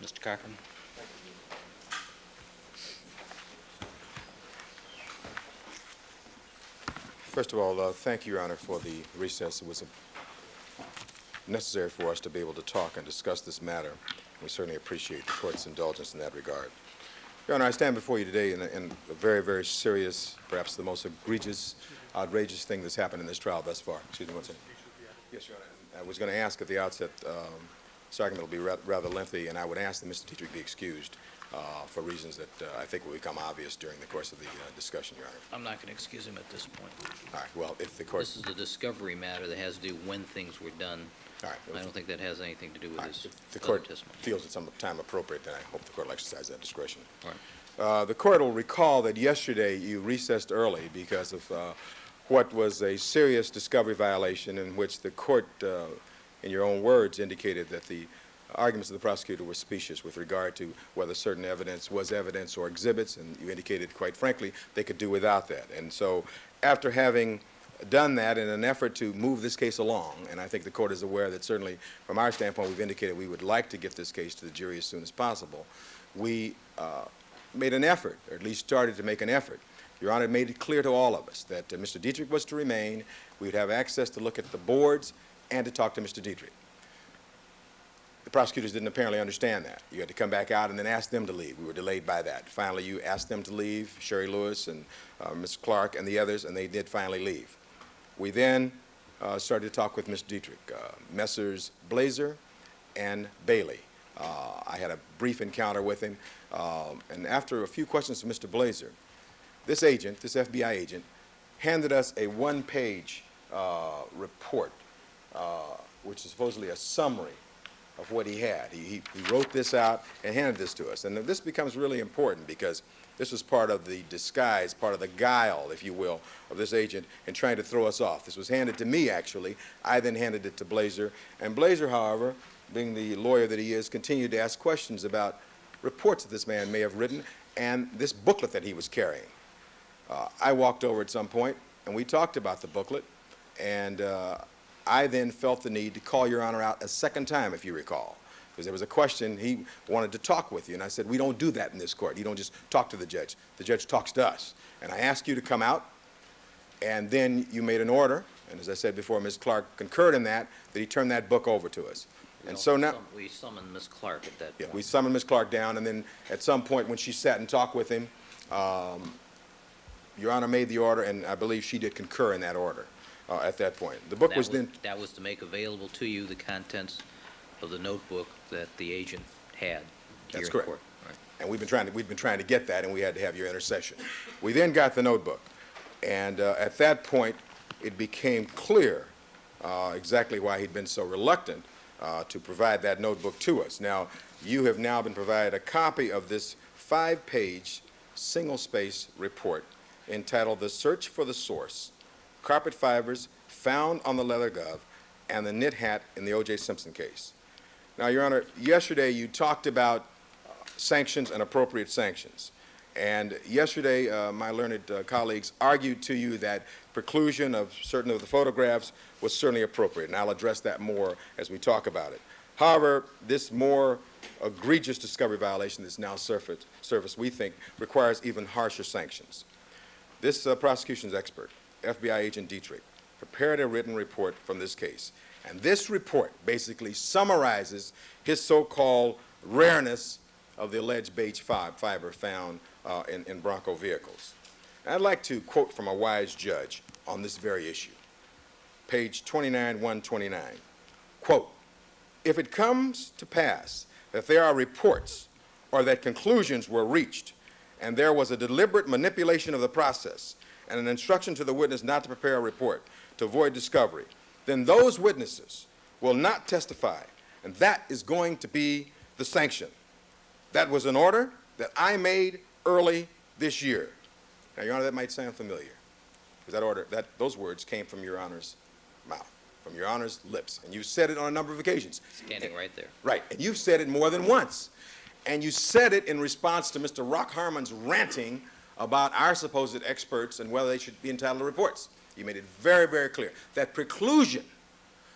Mr. Cochran. First of all, thank you, Your Honor, for the recess. It was necessary for us to be able to talk and discuss this matter. We certainly appreciate the Court's indulgence in that regard. Your Honor, I stand before you today in a very, very serious, perhaps the most egregious, outrageous thing that's happened in this trial thus far. Excuse me, one second. Yes, Your Honor. I was going to ask at the outset, this argument will be rather lengthy, and I would ask that Mr. Deedrick be excused for reasons that I think will become obvious during the course of the discussion, Your Honor. I'm not going to excuse him at this point. All right. Well, if the Court... This is a discovery matter that has to do when things were done. All right. I don't think that has anything to do with his If the Court testimony. feels at some time appropriate, then I hope the Court will exercise that discretion. All right. The Court will recall that yesterday you recessed early because of what was a serious discovery violation in which the Court, in your own words, indicated that the arguments of the prosecutor were specious with regard to whether certain evidence was evidence or exhibits, and you indicated, quite frankly, they could do without that. And so after having done that in an effort to move this case along, and I think the Court is aware that certainly from our standpoint we've indicated we would like to get this case to the jury as soon as possible, we made an effort, or at least started to make an effort. Your Honor, it made it clear to all of us that Mr. Deedrick was to remain, we would have access to look at the boards and to talk to Mr. Deedrick. The prosecutors didn't apparently understand that. You had to come back out and then ask them to leave. We were delayed by that. Finally, you asked them to leave, Sherry Lewis and Ms. Clark and the others, and they did finally leave. We then started to talk with Mr. Deedrick, Messrs. Blazer and Bailey. I had a brief encounter with him, and after a few questions from Mr. Blazer, this agent, this FBI agent, handed us a one-page report, which is supposedly a summary of what he had. He wrote this out and handed this to us. And this becomes really important because this was part of the disguise, part of the guile, if you will, of this agent in trying to throw us off. This was handed to me, actually. I then handed it to Blazer. And Blazer, however, being the lawyer that he is, continued to ask questions about reports that this man may have written and this booklet that he was carrying. I walked over at some point, and we talked about the booklet, and I then felt the need to call Your Honor out a second time, if you recall, because there was a question he wanted to talk with you, and I said, we don't do that in this court. You don't just talk to the judge. The judge talks to us. And I asked you to come out, and then you made an order, and as I said before, Ms. Clark concurred in that he turned that book over to us. And so now... We summoned Ms. Clark at that point. Yeah, we summoned Ms. Clark down, and then at some point when she sat and talked with him, Your Honor made the order, and I believe she did concur in that order at that point. The book was then... That was to make available to you the contents of the notebook that the agent had here in court. That's correct. Right. And we've been trying to get that, and we had to have your intercession. We then got the notebook, and at that point it became clear exactly why he'd been so reluctant to provide that notebook to us. Now, you have now been provided a copy of this 5-page, single-space report entitled The Search for the Source, Carpet Fibers Found on the Leather Glove, and the Knit Hat in the O.J. Simpson case. Now, Your Honor, yesterday you talked about sanctions and appropriate sanctions. And yesterday, my learned colleagues argued to you that preclusion of certain of the photographs was certainly appropriate, and I'll address that more as we talk about it. However, this more egregious discovery violation that's now surfaced, we think, requires even harsher sanctions. This prosecution's expert, FBI agent Deedrick, prepared a written report from this case. And this report basically summarizes his so-called rareness of the alleged beige fiber found in Bronco vehicles. And I'd like to quote from a wise judge on this very issue. Page 29, 129. Quote, if it comes to pass that there are reports or that conclusions were reached and there was a deliberate manipulation of the process and an instruction to the witness not to prepare a report to avoid discovery, then those witnesses will not testify, and that is going to be the sanction. That was an order that I made early this year. Now, Your Honor, that might sound familiar, because those words came from Your Honor's mouth, from Your Honor's lips, and you said it on a number of occasions. Standing right there. Right, and you've said it more than once. And you said it in response to Mr. Rock Harmon's ranting about our supposed experts and whether they should be entitled to reports. You made it very, very clear that preclusion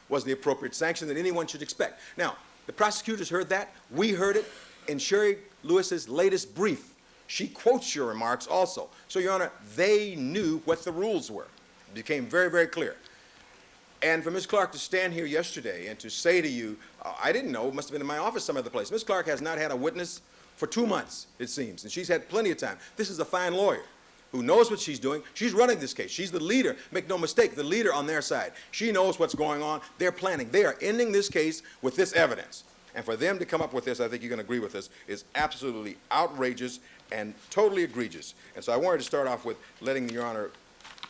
was the appropriate sanction that anyone should expect. Now, the prosecutors heard that, we heard it, In Sherry Lewis's latest brief, she quotes your remarks also. So, Your Honor, they knew what the rules were. It became very, very clear. And for Ms. Clark to stand here yesterday and to say to you, I didn't know, it must have been in my office some other place. Ms. Clark has not had a witness for 2 months, it seems, and she's had plenty of time. This is a fine lawyer who knows what she's doing. She's running this case. She's the leader. Make no mistake, the leader on their side. She knows what's going on. They're planning. They are ending this case with this evidence. And for them to come up with this, I think you can agree with this, is absolutely outrageous and totally egregious. And so I wanted to start off with letting Your Honor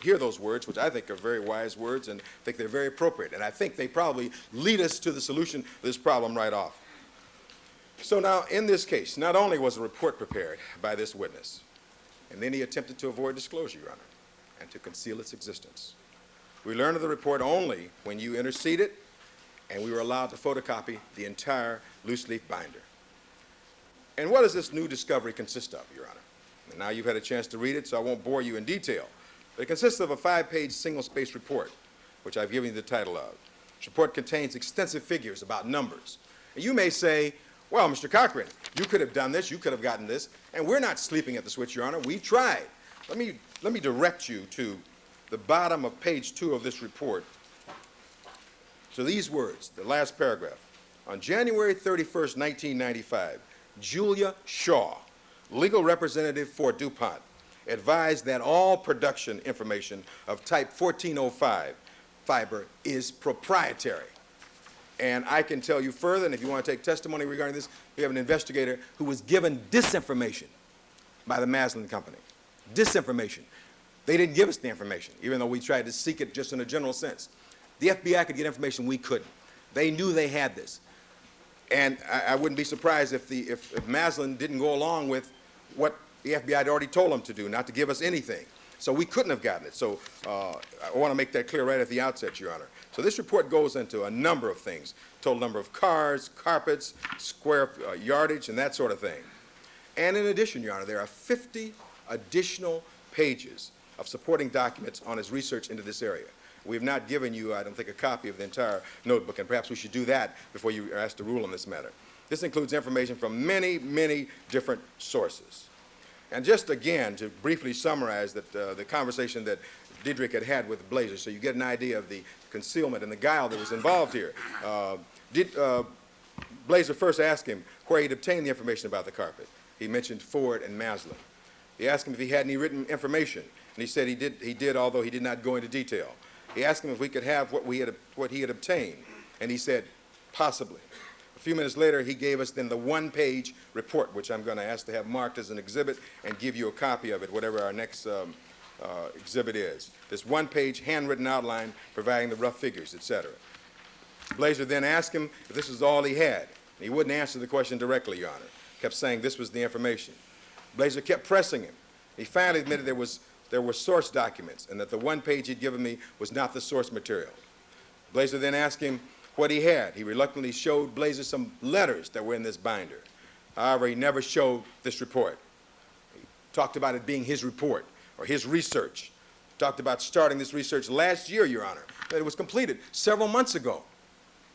hear those words, which I think are very wise words, and I think they're very appropriate. And I think they probably lead us to the solution of this problem right off. So now, in this case, not only was a report prepared by this witness, and then he attempted to avoid disclosure, Your Honor, and to conceal its existence. We learned of the report only when you interceded, and we were allowed to photocopy the entire loose-leaf binder. And what does this new discovery consist of, Your Honor? And now you've had a chance to read it, so I won't bore you in detail. But it consists of a 5-page single-space report, which I've given you the title of. This report contains extensive figures about numbers. And you may say, well, Mr. Cochran, you could have done this, you could have gotten this, and we're not sleeping at the switch, Your Honor. We tried. Let me direct you to the bottom of page 2 of this report. So these words, the last paragraph. On January 31st, 1995, Julia Shaw, legal representative for DuPont, advised that all production information of type 1405 fiber is proprietary. And I can tell you further, and if you want to take testimony regarding this, we have an investigator who was given disinformation by the Maslin Company. Disinformation. They didn't give us the information, even though we tried to seek it just in a general sense. The FBI could get information we couldn't. They knew they had this. And I wouldn't be surprised if Maslin didn't go along with what the FBI had already told them to do, not to give us anything. So we couldn't have gotten it. So I want to make that clear right at the outset, Your Honor. So this report goes into a number of things, total number of cars, carpets, square yardage, and that sort of thing. And in addition, Your Honor, there are 50 additional pages of supporting documents on his research into this area. We have not given you, I don't think, a copy of the entire notebook, and perhaps we should do that before you are asked to rule on this matter. This includes information from many, many different sources. And just again, to briefly summarize the conversation that Deedrick had with Blazer, so you get an idea of the concealment and the guile that was involved here. Blazer first asked him where he'd obtained the information about the carpet. He mentioned Ford and Maslin. He asked him if he had any written information, and he said he did, although he did not go into detail. He asked him if we could have what he had obtained, and he said, possibly. A few minutes later, he gave us then the one-page report, which I'm going to ask to have marked as an exhibit and give you a copy of it, whatever our next exhibit is. This one-page handwritten outline providing the rough figures, etc. Blazer then asked him if this was all he had. He wouldn't answer the question directly, Your Honor. Kept saying this was the information. Blazer kept pressing him. He finally admitted there were source documents and that the one page he'd given me was not the source material. Blazer then asked him what he had. He reluctantly showed Blazer some letters that were in this binder. However, he never showed this report. He talked about it being his report or his research. He talked about starting this research last year, Your Honor, that it was completed several months ago.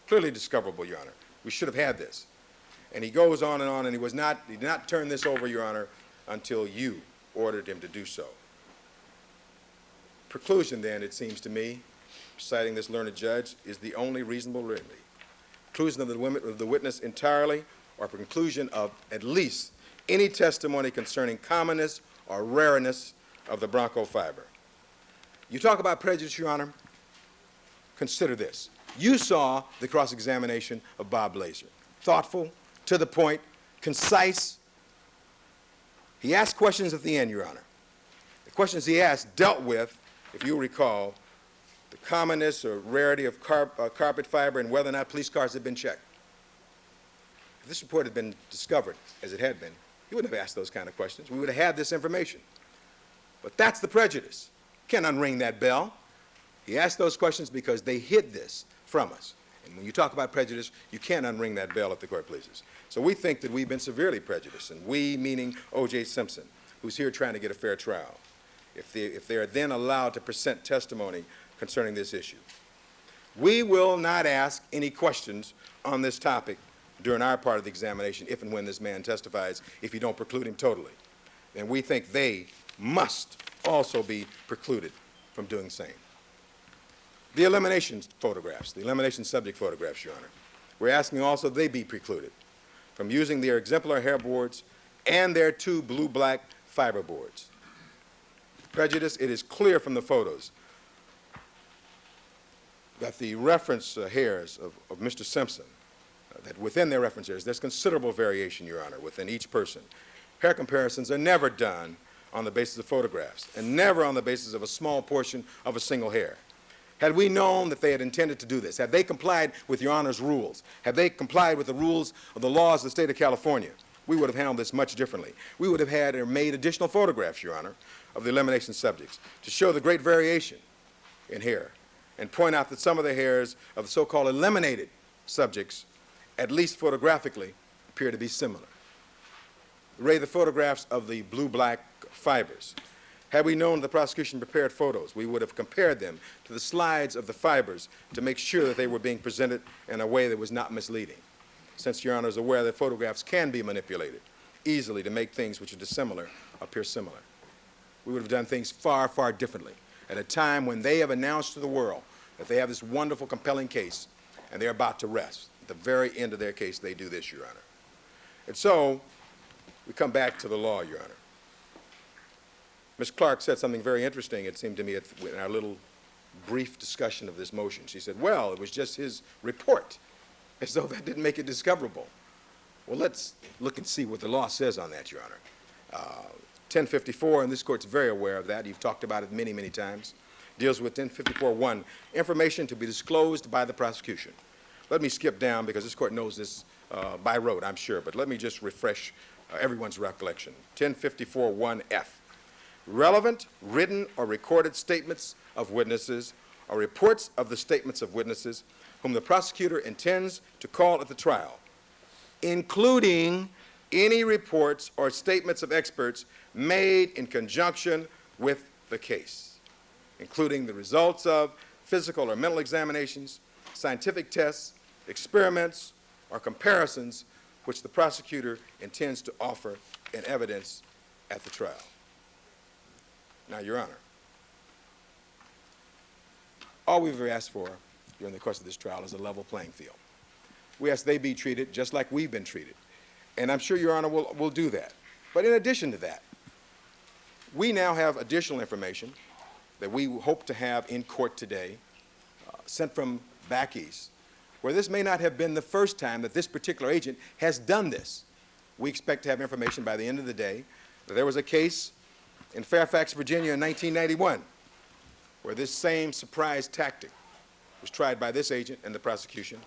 Clearly discoverable, Your Honor. We should have had this. And he goes on, and he did not turn this over, Your Honor, until you ordered him to do so. Preclusion, then, it seems to me, citing this learned judge, is the only reasonable remedy. Preclusion of the witness entirely, or preclusion of at least any testimony concerning commonness or rareness of the bronco fiber. You talk about prejudice, Your Honor. Consider this. You saw the cross-examination of Bob Blazer. Thoughtful, to the point, concise. He asked questions at the end, Your Honor. The questions he asked dealt with, if you recall, the commonness or rarity of carpet fiber and whether or not police cars had been checked. If this report had been discovered, as it had been, he wouldn't have asked those kind of questions. We would have had this information. But that's the prejudice. Can't unring that bell. He asked those questions because they hid this from us. And when you talk about prejudice, you can't unring that bell if the court pleases. So we think that we've been severely prejudiced, and we meaning O.J. Simpson, who's here trying to get a fair trial, if they are then allowed to present testimony concerning this issue. We will not ask any questions on this topic during our part of the examination, if and when this man testifies, if you don't preclude him totally. Then we think they must also be precluded from doing the same. The elimination photographs, the elimination subject photographs, Your Honor, we're asking also they be precluded from using their exemplar hair boards and their 2 blue-black fiber boards. Prejudice, it is clear from the photos that the reference hairs of Mr. Simpson, that within their reference hairs, there's considerable variation, Your Honor, within each person. Hair comparisons are never done on the basis of photographs and never on the basis of a small portion of a single hair. Had we known that they had intended to do this, had they complied with Your Honor's rules, had they complied with the rules of the laws of the state of California, we would have handled this much differently. We would have had or made additional photographs, Your Honor, of the elimination subjects to show the great variation in hair and point out that some of the hairs of the so-called eliminated subjects, at least photographically, appear to be similar. Ray, the photographs of the blue-black fibers. Had we known the prosecution prepared photos, we would have compared them to the slides of the fibers to make sure that they were being presented in a way that was not misleading. Since Your Honor is aware that photographs can be manipulated easily to make things which are dissimilar appear similar. We would have done things far, far differently at a time when they have announced to the world that they have this wonderful, compelling case and they're about to rest. At the very end of their case, they do this, Your Honor. And so, we come back to the law, Your Honor. Ms. Clark said something very interesting, it seemed to me, in our little brief discussion of this motion. She said, well, it was just his report, as though that didn't make it discoverable. Well, let's look and see what the law says on that, Your Honor. 1054, and this Court's very aware of that, you've talked about it many, many times, deals with 1054.1, information to be disclosed by the prosecution. Let me skip down, because this Court knows this by rote, I'm sure, but let me just refresh everyone's recollection. 1054.1F. Relevant written or recorded statements of witnesses or reports of the statements of witnesses whom the prosecutor intends to call at the trial, including any reports or statements of experts made in conjunction with the case, including the results of physical or mental examinations, scientific tests, experiments, or comparisons which the prosecutor intends to offer in evidence at the trial. Now, Your Honor, all we've ever asked for during the course of this trial is a level playing field. We ask they be treated just like we've been treated. And I'm sure Your Honor will do that. But in addition to that, we now have additional information that we hope to have in court today, sent from back east, where this may not have been the first time that this particular agent has done this. We expect to have information by the end of the day that there was a case in Fairfax, Virginia in 1991, where this same surprise tactic was tried by this agent and the prosecution.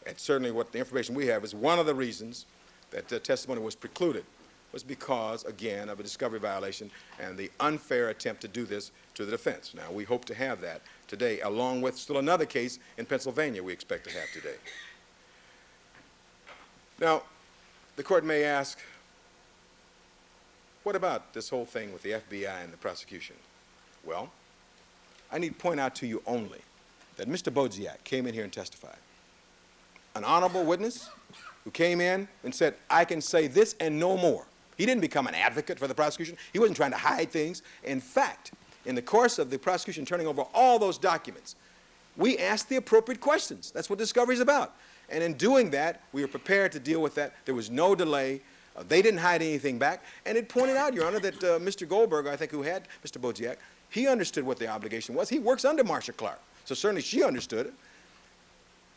And certainly what the information we have is one of the reasons that the testimony was precluded was because, again, of a discovery violation and the unfair attempt to do this to the defense. Now, we hope to have that today, along with still another case in Pennsylvania we expect to have today. Now, the Court may ask, what about this whole thing with the FBI and the prosecution? Well, I need to point out to you only that Mr. Bodziak came in here and testified. An honorable witness who came in and said, I can say this and no more. He didn't become an advocate for the prosecution. He wasn't trying to hide things. In fact, in the course of the prosecution turning over all those documents, we asked the appropriate questions. That's what discovery is about. And in doing that, we were prepared to deal with that. There was no delay. They didn't hide anything back. And it pointed out, Your Honor, that Mr. Goldberg, I think, who had Mr. Bodziak, he understood what the obligation was. He works under Marcia Clark. So certainly she understood it.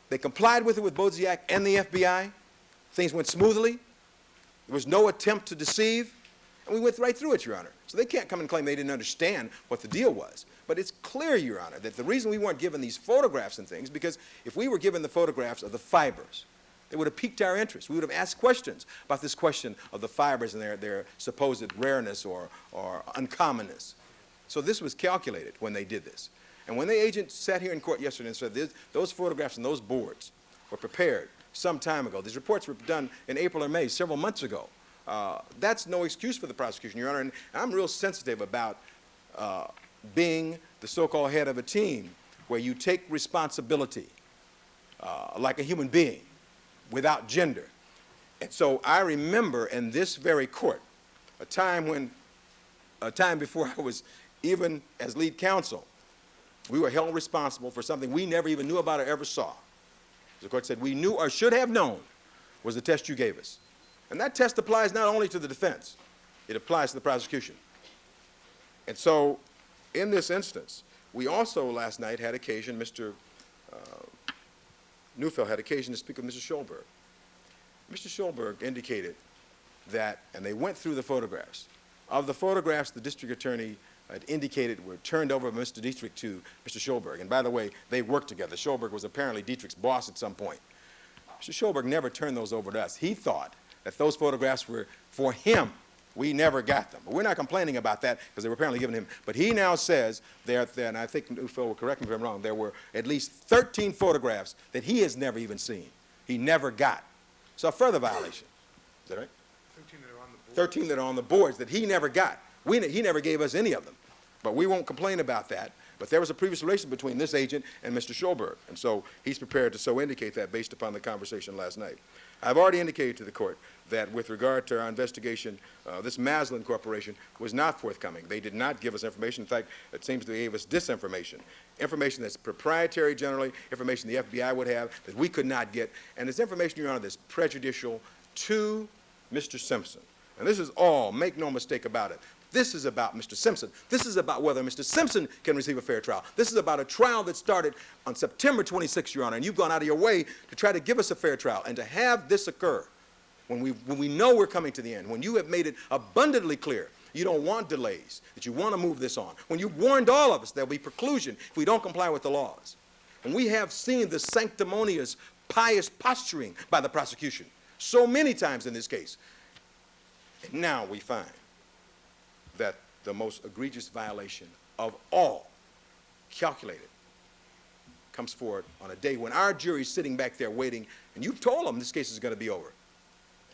They complied with it with Bodziak and the FBI. Things went smoothly. There was no attempt to deceive. And we went right through it, Your Honor. So they can't come and claim they didn't understand what the deal was. But it's clear, Your Honor, that the reason we weren't given these photographs and things, because if we were given the photographs of the fibers, they would have piqued our interest. We would have asked questions about this question of the fibers and their supposed rareness or uncommonness. So this was calculated when they did this. And when the agent sat here in court yesterday and said those photographs and those boards were prepared some time ago, these reports were done in April or May, several months ago, that's no excuse for the prosecution, Your Honor. And I'm real sensitive about being the so-called head of a team where you take responsibility like a human being, without gender, And so I remember in this very court a time before I was even as lead counsel, we were held responsible for something we never even knew about or ever saw. The court said we knew or should have known was the test you gave us. And that test applies not only to the defense, it applies to the prosecution. And so in this instance, we also last night had occasion, Mr. Neufeld had occasion to speak with Mr. Schulberg. Mr. Schulberg indicated that, and they went through the photographs. Of the photographs the district attorney had indicated were turned over by Mr. Deedrick to Mr. Schulberg. And by the way, they worked together. Schulberg was apparently Deedrick's boss at some point. Mr. Schulberg never turned those over to us. He thought that those photographs were for him. We never got them. But we're not complaining about that because they were apparently given him. But he now says there, and I think Neufeld will correct me if I'm wrong, there were at least 13 photographs that he has never even seen. He never got. So a further violation. Is that right? 13 that are on the board. 13 that are on the boards that he never got. He never gave us any of them. But we won't complain about that. But there was a previous relation between this agent and Mr. Schulberg. And so he's prepared to so indicate that based upon the conversation last night. I've already indicated to the court that with regard to our investigation, this Maslin Corporation was not forthcoming. They did not give us information. In fact, it seems they gave us disinformation. Information that's proprietary generally, information the FBI would have that we could not get. And it's information, Your Honor, that's prejudicial to Mr. Simpson. And this is all, make no mistake about it, this is about Mr. Simpson. This is about whether Mr. Simpson can receive a fair trial. This is about a trial that started on September 26th, Your Honor, and you've gone out of your way to try to give us a fair trial. And to have this occur when we know we're coming to the end, when you have made it abundantly clear you don't want delays, that you want to move this on, when you warned all of us there'll be preclusion if we don't comply with the laws, and we have seen the sanctimonious, pious posturing by the prosecution so many times in this case, and now we find that the most egregious violation of all, calculated, comes forward on a day when our jury's sitting back there waiting, and you've told them this case is going to be over.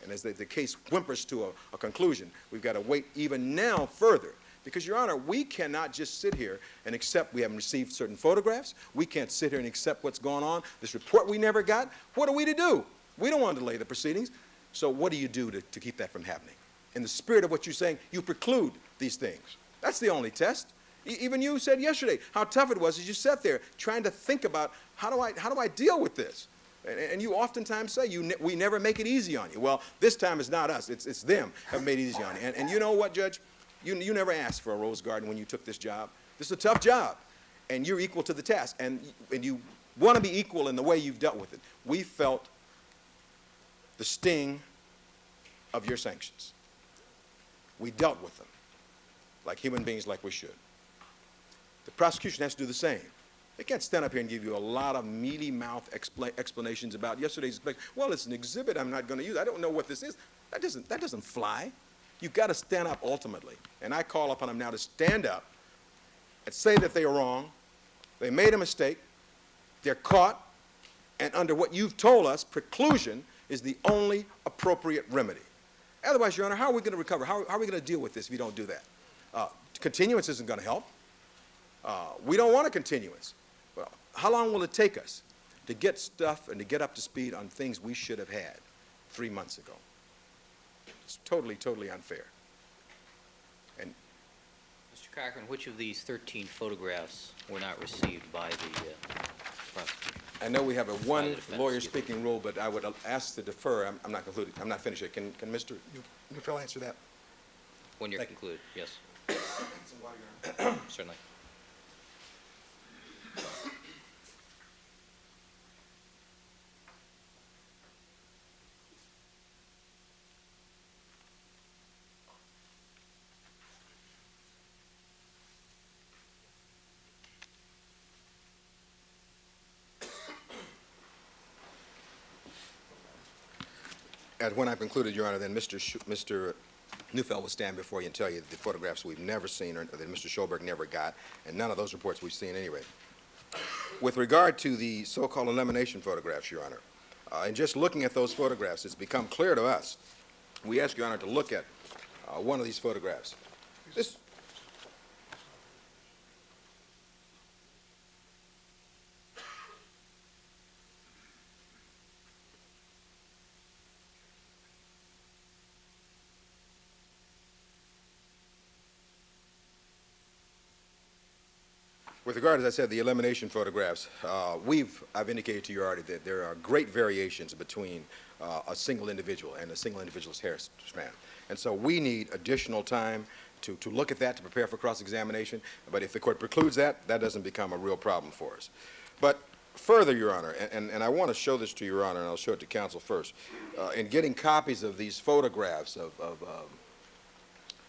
And as the case whimpers to a conclusion, we've got to wait even now further. Because, Your Honor, we cannot just sit here and accept we haven't received certain photographs. We can't sit here and accept what's going on. This report we never got. What are we to do? We don't want to delay the proceedings. So what do you do to keep that from happening? In the spirit of what you're saying, you preclude these things. That's the only test. Even you said yesterday how tough it was as you sat there trying to think about how do I deal with this? And you oftentimes say we never make it easy on you. Well, this time it's not us. It's them have made it easy on you. And you know what, Judge? You never asked for a rose garden when you took this job. This is a tough job, and you're equal to the task. And you want to be equal in the way you've dealt with it. We felt the sting of your sanctions. We dealt with them like human beings, like we should. The prosecution has to do the same. They can't stand up here and give you a lot of mealy mouth explanations about yesterday's. Well, it's an exhibit I'm not going to use. I don't know what this is. That doesn't fly. You've got to stand up ultimately. And I call upon them now to stand up and say that they are wrong. They made a mistake. They're caught. And under what you've told us, preclusion is the only appropriate remedy. Otherwise, Your Honor, how are we going to recover? How are we going to deal with this if you don't do that? Continuance isn't going to help. We don't want a continuance. Well, how long will it take us to get stuff and to get up to speed on things we should have had 3 months ago? It's totally, totally unfair. And Mr. Cochran, which of these 13 photographs were not received by the prosecution? I know we have a one defense, lawyer excuse me. speaking rule, but I would ask to defer. I'm not concluded. I'm not finished yet. Can Mr. Neufeld answer that? When you're Thank you. concluded, yes, certainly. When I've concluded, Your Honor, then Mr. Neufeld will stand before you and tell you the photographs we've never seen or that Mr. Schulberg never got, and none of those reports we've seen anyway. With regard to the so-called elimination photographs, Your Honor, and just looking at those photographs, it's become clear to us. We ask, Your Honor, to look at one of these photographs. This. With regard, as I said, the elimination photographs, I've indicated to you already that there are great variations between a single individual and a single individual's hair strand. And so we need additional time to look at that, to prepare for cross-examination. But if the court precludes that, that doesn't become a real problem for us. But further, Your Honor, and I want to show this to Your Honor, and I'll show it to counsel first, in getting copies of these photographs of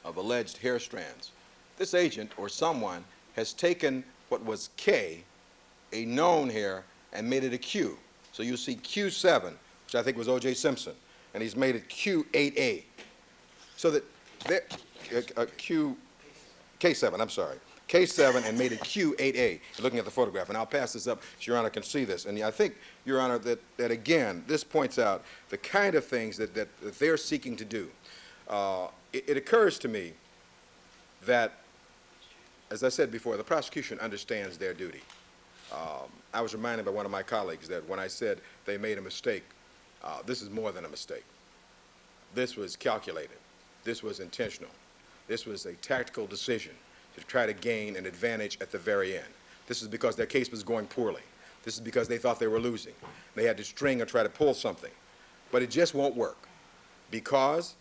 alleged hair strands, this agent or someone has taken what was K, a known hair, and made it a Q. So you see Q7, which I think was O.J. Simpson, and he's made it Q8A. So that K7, I'm sorry, K7 and made it Q8A, looking at the photograph. And I'll pass this up so Your Honor can see this. And I think, Your Honor, that again, this points out the kind of things that they're seeking to do. It occurs to me that, as I said before, the prosecution understands their duty. I was reminded by one of my colleagues that when I said they made a mistake, this is more than a mistake. This was calculated. This was intentional. This was a tactical decision to try to gain an advantage at the very end. This is because their case was going poorly. This is because they thought they were losing. They had to string or try to pull something. But it just won't work because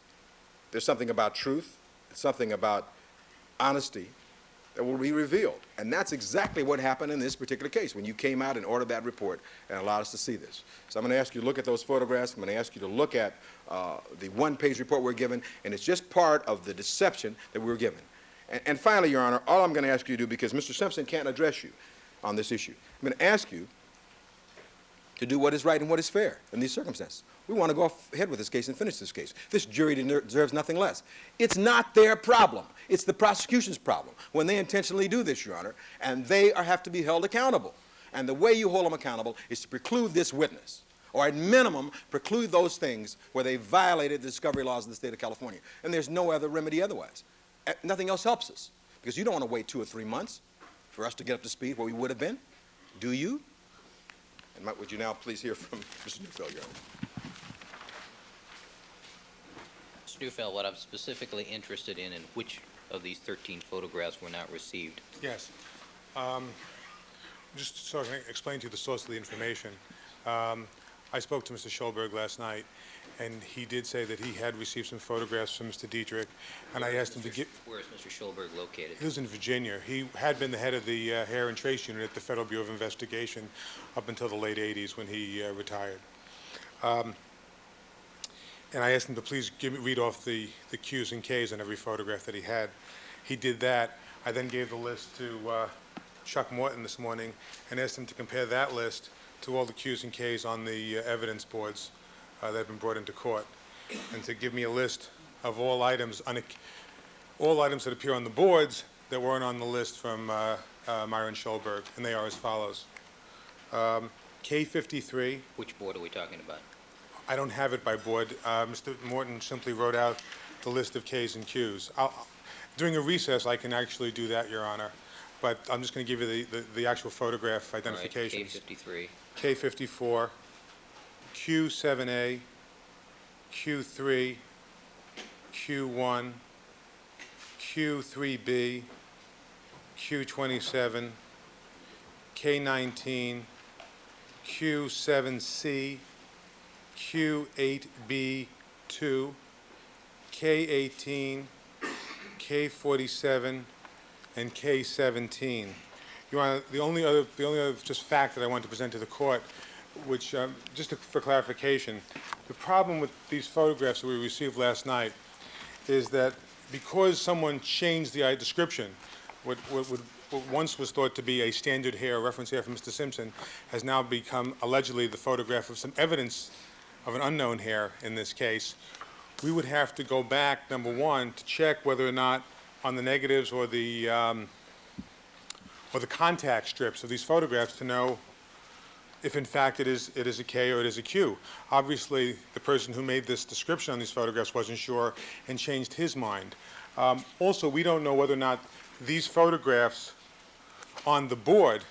there's something about truth, something about honesty that will be revealed. And that's exactly what happened in this particular case when you came out and ordered that report and allowed us to see this. So I'm going to ask you to look at those photographs. I'm going to ask you to look at the one-page report we're given, and it's just part of the deception that we were given. And finally, Your Honor, all I'm going to ask you to do, because Mr. Simpson can't address you on this issue, I'm going to ask you to do what is right and what is fair in these circumstances. We want to go ahead with this case and finish this case. This jury deserves nothing less. It's not their problem. It's the prosecution's problem when they intentionally do this, Your Honor, and they have to be held accountable. And the way you hold them accountable is to preclude this witness, or at minimum, preclude those things where they violated the discovery laws of the state of California. And there's no other remedy otherwise. Nothing else helps us, because you don't want to wait 2 or 3 months for us to get up to speed where we would have been, do you? And would you now please hear from Mr. Neufeld, Your Honor? Mr. Neufeld, what I'm specifically interested in which of these 13 photographs were not received. Yes. Just so I can explain to you the source of the information. I spoke to Mr. Schulberg last night, and he did say that he had received some photographs from Mr. Deedrick, and I asked him to give... Where is Mr. Schulberg located? He lives in Virginia. He had been the head of the Hair and Trace Unit at the Federal Bureau of Investigation up until the late 80s when he retired. And I asked him to please read off the Q's and K's on every photograph that he had. He did that. I then gave the list to Chuck Morton this morning and asked him to compare that list to all the Q's and K's on the evidence boards that have been brought into court, and to give me a list of all items that appear on the boards that weren't on the list from Myron Schulberg, and they are as follows. K53. Which board are we talking about? I don't have it by board. Mr. Morton simply wrote out the list of K's and Q's. During a recess, I can actually do that, Your Honor, but I'm just going to give you the actual photograph identifications. All right, K53. K54, Q7A, Q3, Q1, Q3B, Q27, K19, Q7C, Q8B2, K18, K47, and K17. Your Honor, the only other just fact that I want to present to the court, which for clarification, the problem with these photographs that we received last night is that because someone changed the description, what once was thought to be a standard hair, reference hair from Mr. Simpson, has now become allegedly the photograph of some evidence of an unknown hair in this case. We would have to go back, number one, to check whether or not on the negatives or the contact strips of these photographs to know if in fact it is a K or it is a Q. Obviously, the person who made this description on these photographs wasn't sure and changed his mind. Also, we don't know whether or not these photographs on the board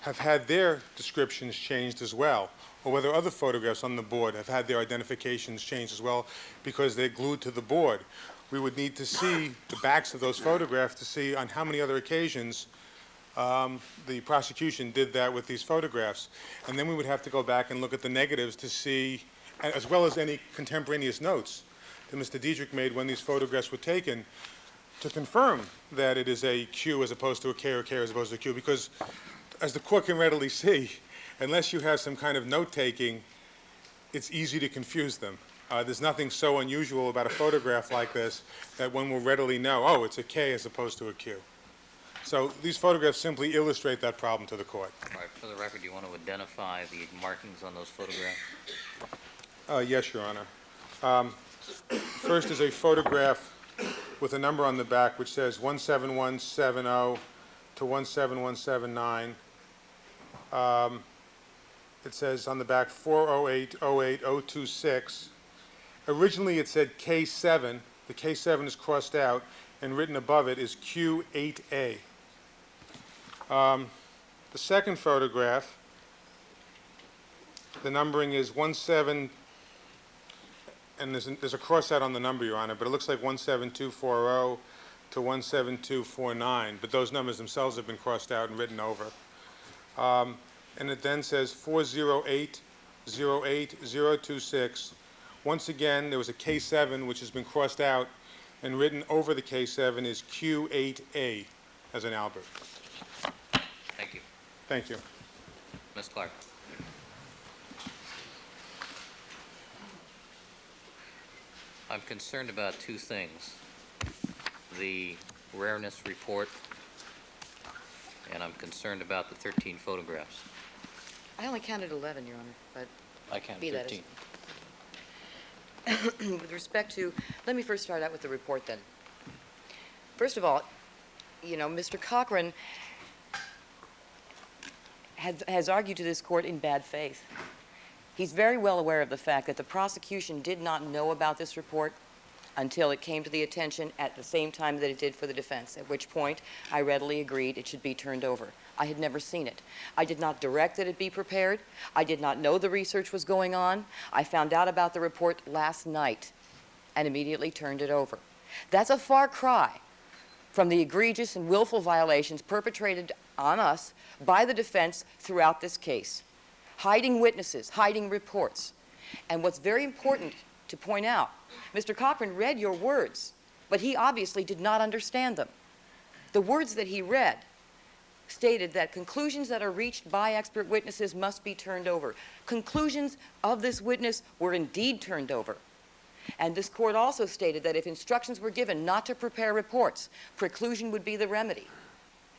have had their descriptions changed as well, or whether other photographs on the board have had their identifications changed as well because they're glued to the board. We would need to see the backs of those photographs to see on how many other occasions the prosecution did that with these photographs. And then we would have to go back and look at the negatives to see, as well as any contemporaneous notes that Mr. Deedrick made when these photographs were taken, to confirm that it is a Q as opposed to a K or K as opposed to a Q. Because, as the court can readily see, unless you have some kind of note-taking, it's easy to confuse them. There's nothing so unusual about a photograph like this that one will readily know, oh, it's a K as opposed to a Q. So these photographs simply illustrate that problem to the court. All right, for the record, do you want to identify the markings on those photographs? Yes, Your Honor. First is a photograph with a number on the back which says 17170 to 17179. It says on the back 408-08026. Originally it said K7. The K7 is crossed out, and written above it is Q8A. The second photograph, the numbering is 17, and there's a cross out on the number, Your Honor, but it looks like 17240 to 17249, but those numbers themselves have been crossed out and written over. And it then says 408-08026. Once again, there was a K7 which has been crossed out, and written over the K7 is Q8A, as in Albert. Thank you. Thank you. Ms. Clark. I'm concerned about two things. The rareness report, and I'm concerned about the 13 photographs. I only counted 11, Your Honor, but I counted be that 13. with respect to, let me first start out with the report then. First of all, Mr. Cochran has argued to this court in bad faith. He's very well aware of the fact that the prosecution did not know about this report until it came to the attention at the same time that it did for the defense, at which point I readily agreed it should be turned over. I had never seen it. I did not direct that it be prepared. I did not know the research was going on. I found out about the report last night and immediately turned it over. That's a far cry from the egregious and willful violations perpetrated on us by the defense throughout this case. Hiding witnesses, hiding reports. And what's very important to point out, Mr. Cochran read your words, but he obviously did not understand them. The words that he read stated that conclusions that are reached by expert witnesses must be turned over. Conclusions of this witness were indeed turned over. And this court also stated that if instructions were given not to prepare reports, preclusion would be the remedy.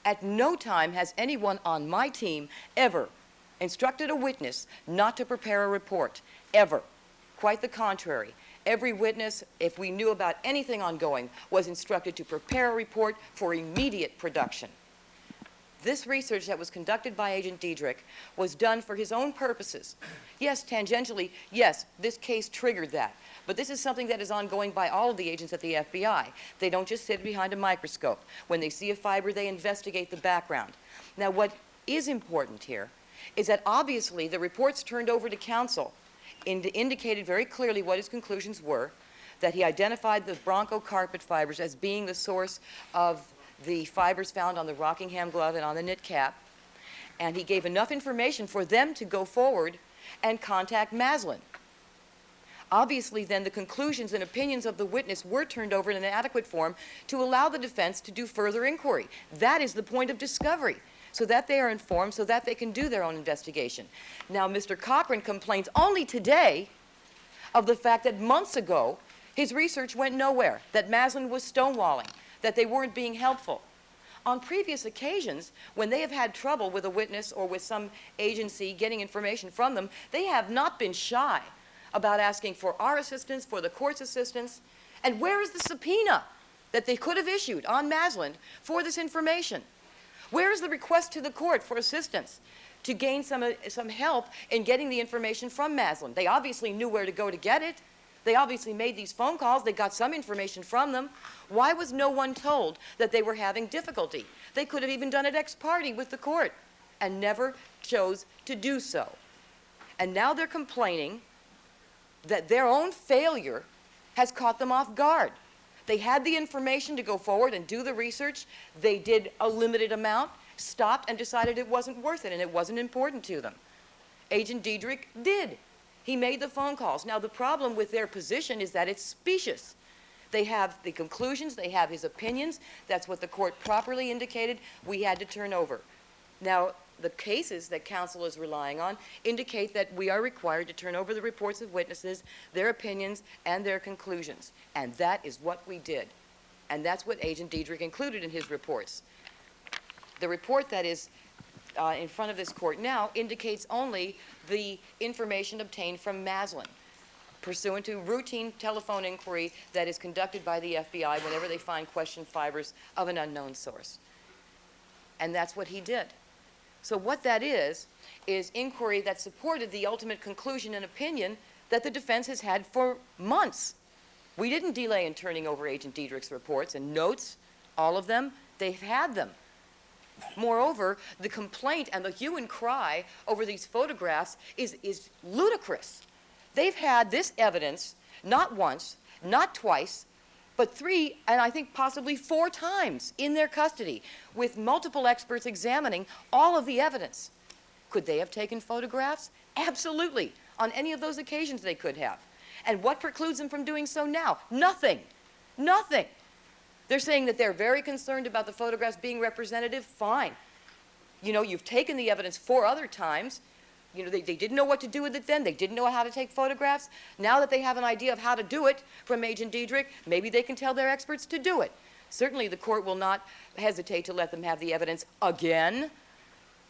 At no time has anyone on my team ever instructed a witness not to prepare a report, ever. Quite the contrary. Every witness, if we knew about anything ongoing, was instructed to prepare a report for immediate production. This research that was conducted by Agent Deedrick was done for his own purposes. Yes, tangentially, yes, this case triggered that. But this is something that is ongoing by all of the agents at the FBI. They don't just sit behind a microscope. When they see a fiber, they investigate the background. Now, what is important here is that obviously the reports turned over to counsel indicated very clearly what his conclusions were, that he identified the Bronco carpet fibers as being the source of the fibers found on the Rockingham glove and on the knit cap, and he gave enough information for them to go forward and contact Maslin. Obviously, then, the conclusions and opinions of the witness were turned over in an adequate form to allow the defense to do further inquiry. That is the point of discovery, so that they are informed, so that they can do their own investigation. Now, Mr. Cochran complains only today of the fact that months ago, his research went nowhere, that Maslin was stonewalling, that they weren't being helpful. On previous occasions, when they have had trouble with a witness or with some agency getting information from them, they have not been shy about asking for our assistance, for the court's assistance. And where is the subpoena that they could have issued on Maslin for this information? Where is the request to the court for assistance to gain some help in getting the information from Maslin? They obviously knew where to go to get it. They obviously made these phone calls. They got some information from them. Why was no one told that they were having difficulty? They could have even done it ex parte with the court and never chose to do so. And now they're complaining that their own failure has caught them off guard. They had the information to go forward and do the research. They did a limited amount, stopped and decided it wasn't worth it and it wasn't important to them. Agent Deedrick did. He made the phone calls. Now, the problem with their position is that it's specious. They have the conclusions, they have his opinions. That's what the court properly indicated we had to turn over. Now, the cases that counsel is relying on indicate that we are required to turn over the reports of witnesses, their opinions, and their conclusions. And that is what we did. And that's what Agent Deedrick included in his reports. The report that is in front of this court now indicates only the information obtained from Maslin, pursuant to routine telephone inquiry that is conducted by the FBI whenever they find question fibers of an unknown source. And that's what he did. So what that is inquiry that supported the ultimate conclusion and opinion that the defense has had for months. We didn't delay in turning over Agent Deedrick's reports and notes, all of them. They've had them. Moreover, the complaint and the hue and cry over these photographs is ludicrous. They've had this evidence not once, not twice, but 3, and I think possibly 4 times in their custody, with multiple experts examining all of the evidence. Could they have taken photographs? Absolutely. On any of those occasions they could have. And what precludes them from doing so now? Nothing. Nothing. They're saying that they're very concerned about the photographs being representative. Fine. You know, you've taken the evidence 4 other times. You know, they didn't know what to do with it then. They didn't know how to take photographs. Now that they have an idea of how to do it from Agent Deedrick, maybe they can tell their experts to do it. Certainly the court will not hesitate to let them have the evidence again.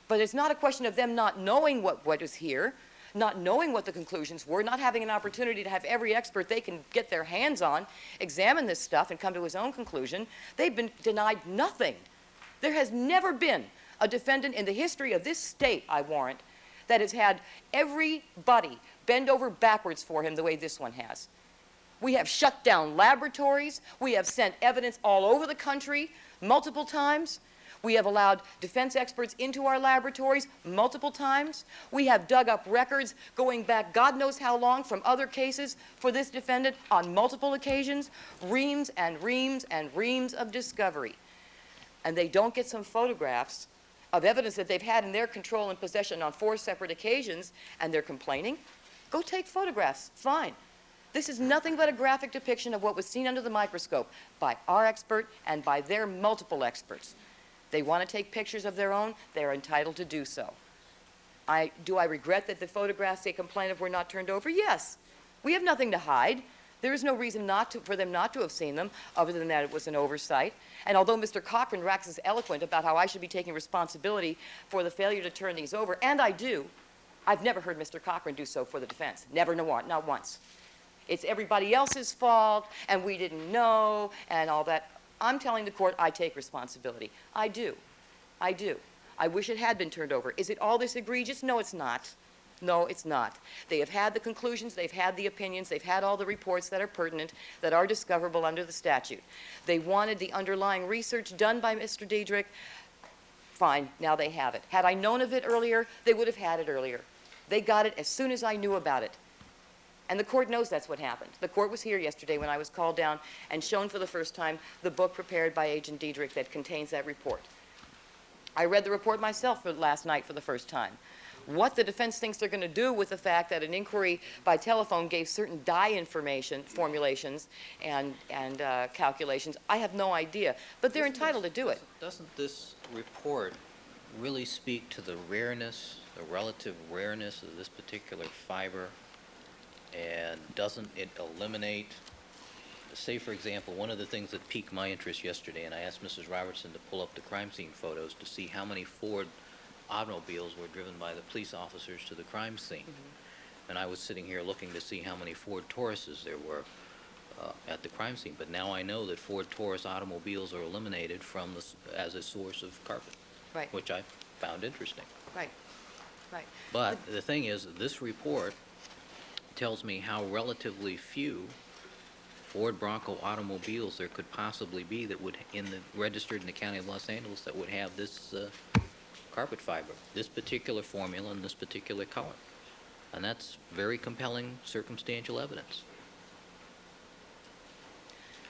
But it's not a question of them not knowing what is here, not knowing what the conclusions were, not having an opportunity to have every expert they can get their hands on examine this stuff and come to his own conclusion. They've been denied nothing. There has never been a defendant in the history of this state, I warrant, that has had everybody bend over backwards for him the way this one has. We have shut down laboratories. We have sent evidence all over the country multiple times. We have allowed defense experts into our laboratories multiple times. We have dug up records going back God knows how long from other cases for this defendant on multiple occasions, reams and reams and reams of discovery. And they don't get some photographs of evidence that they've had in their control and possession on 4 separate occasions, and they're complaining. Go take photographs. Fine. This is nothing but a graphic depiction of what was seen under the microscope by our expert and by their multiple experts. They want to take pictures of their own, they're entitled to do so. Do I regret that the photographs they complain of were not turned over? Yes. We have nothing to hide. There is no reason for them not to have seen them, other than that it was an oversight. And although Mr. Cochran waxes eloquent about how I should be taking responsibility for the failure to turn these over, and I do, I've never heard Mr. Cochran do so for the defense. Never, not once. It's everybody else's fault, and we didn't know, and all that. I'm telling the court I take responsibility. I do. I do. I wish it had been turned over. Is it all this egregious? No, it's not. No, it's not. They have had the conclusions, they've had the opinions, they've had all the reports that are pertinent, that are discoverable under the statute. They wanted the underlying research done by Mr. Deedrick. Fine, now they have it. Had I known of it earlier, they would have had it earlier. They got it as soon as I knew about it. And the court knows that's what happened. The court was here yesterday when I was called down and shown for the first time the book prepared by Agent Deedrick that contains that report. I read the report myself last night for the first time. What the defense thinks they're going to do with the fact that an inquiry by telephone gave certain dye information, formulations, and calculations, I have no idea. But they're entitled to do it. Doesn't this report really speak to the rareness, the relative rareness of this particular fiber? And doesn't it eliminate, say for example, one of the things that piqued my interest yesterday, and I asked Mrs. Robertson to pull up the crime scene photos to see how many Ford automobiles were driven by the police officers to the crime scene. Mm-hmm. And I was sitting here looking to see how many Ford Tauruses there were at the crime scene. But now I know that Ford Taurus automobiles are eliminated from as a source of carpet, Right. which I found interesting. Right. Right. But the thing is, this report tells me how relatively few Ford Bronco automobiles there could possibly be that would, registered in the county of Los Angeles, that would have this carpet fiber, this particular formula and this particular color. And that's very compelling circumstantial evidence.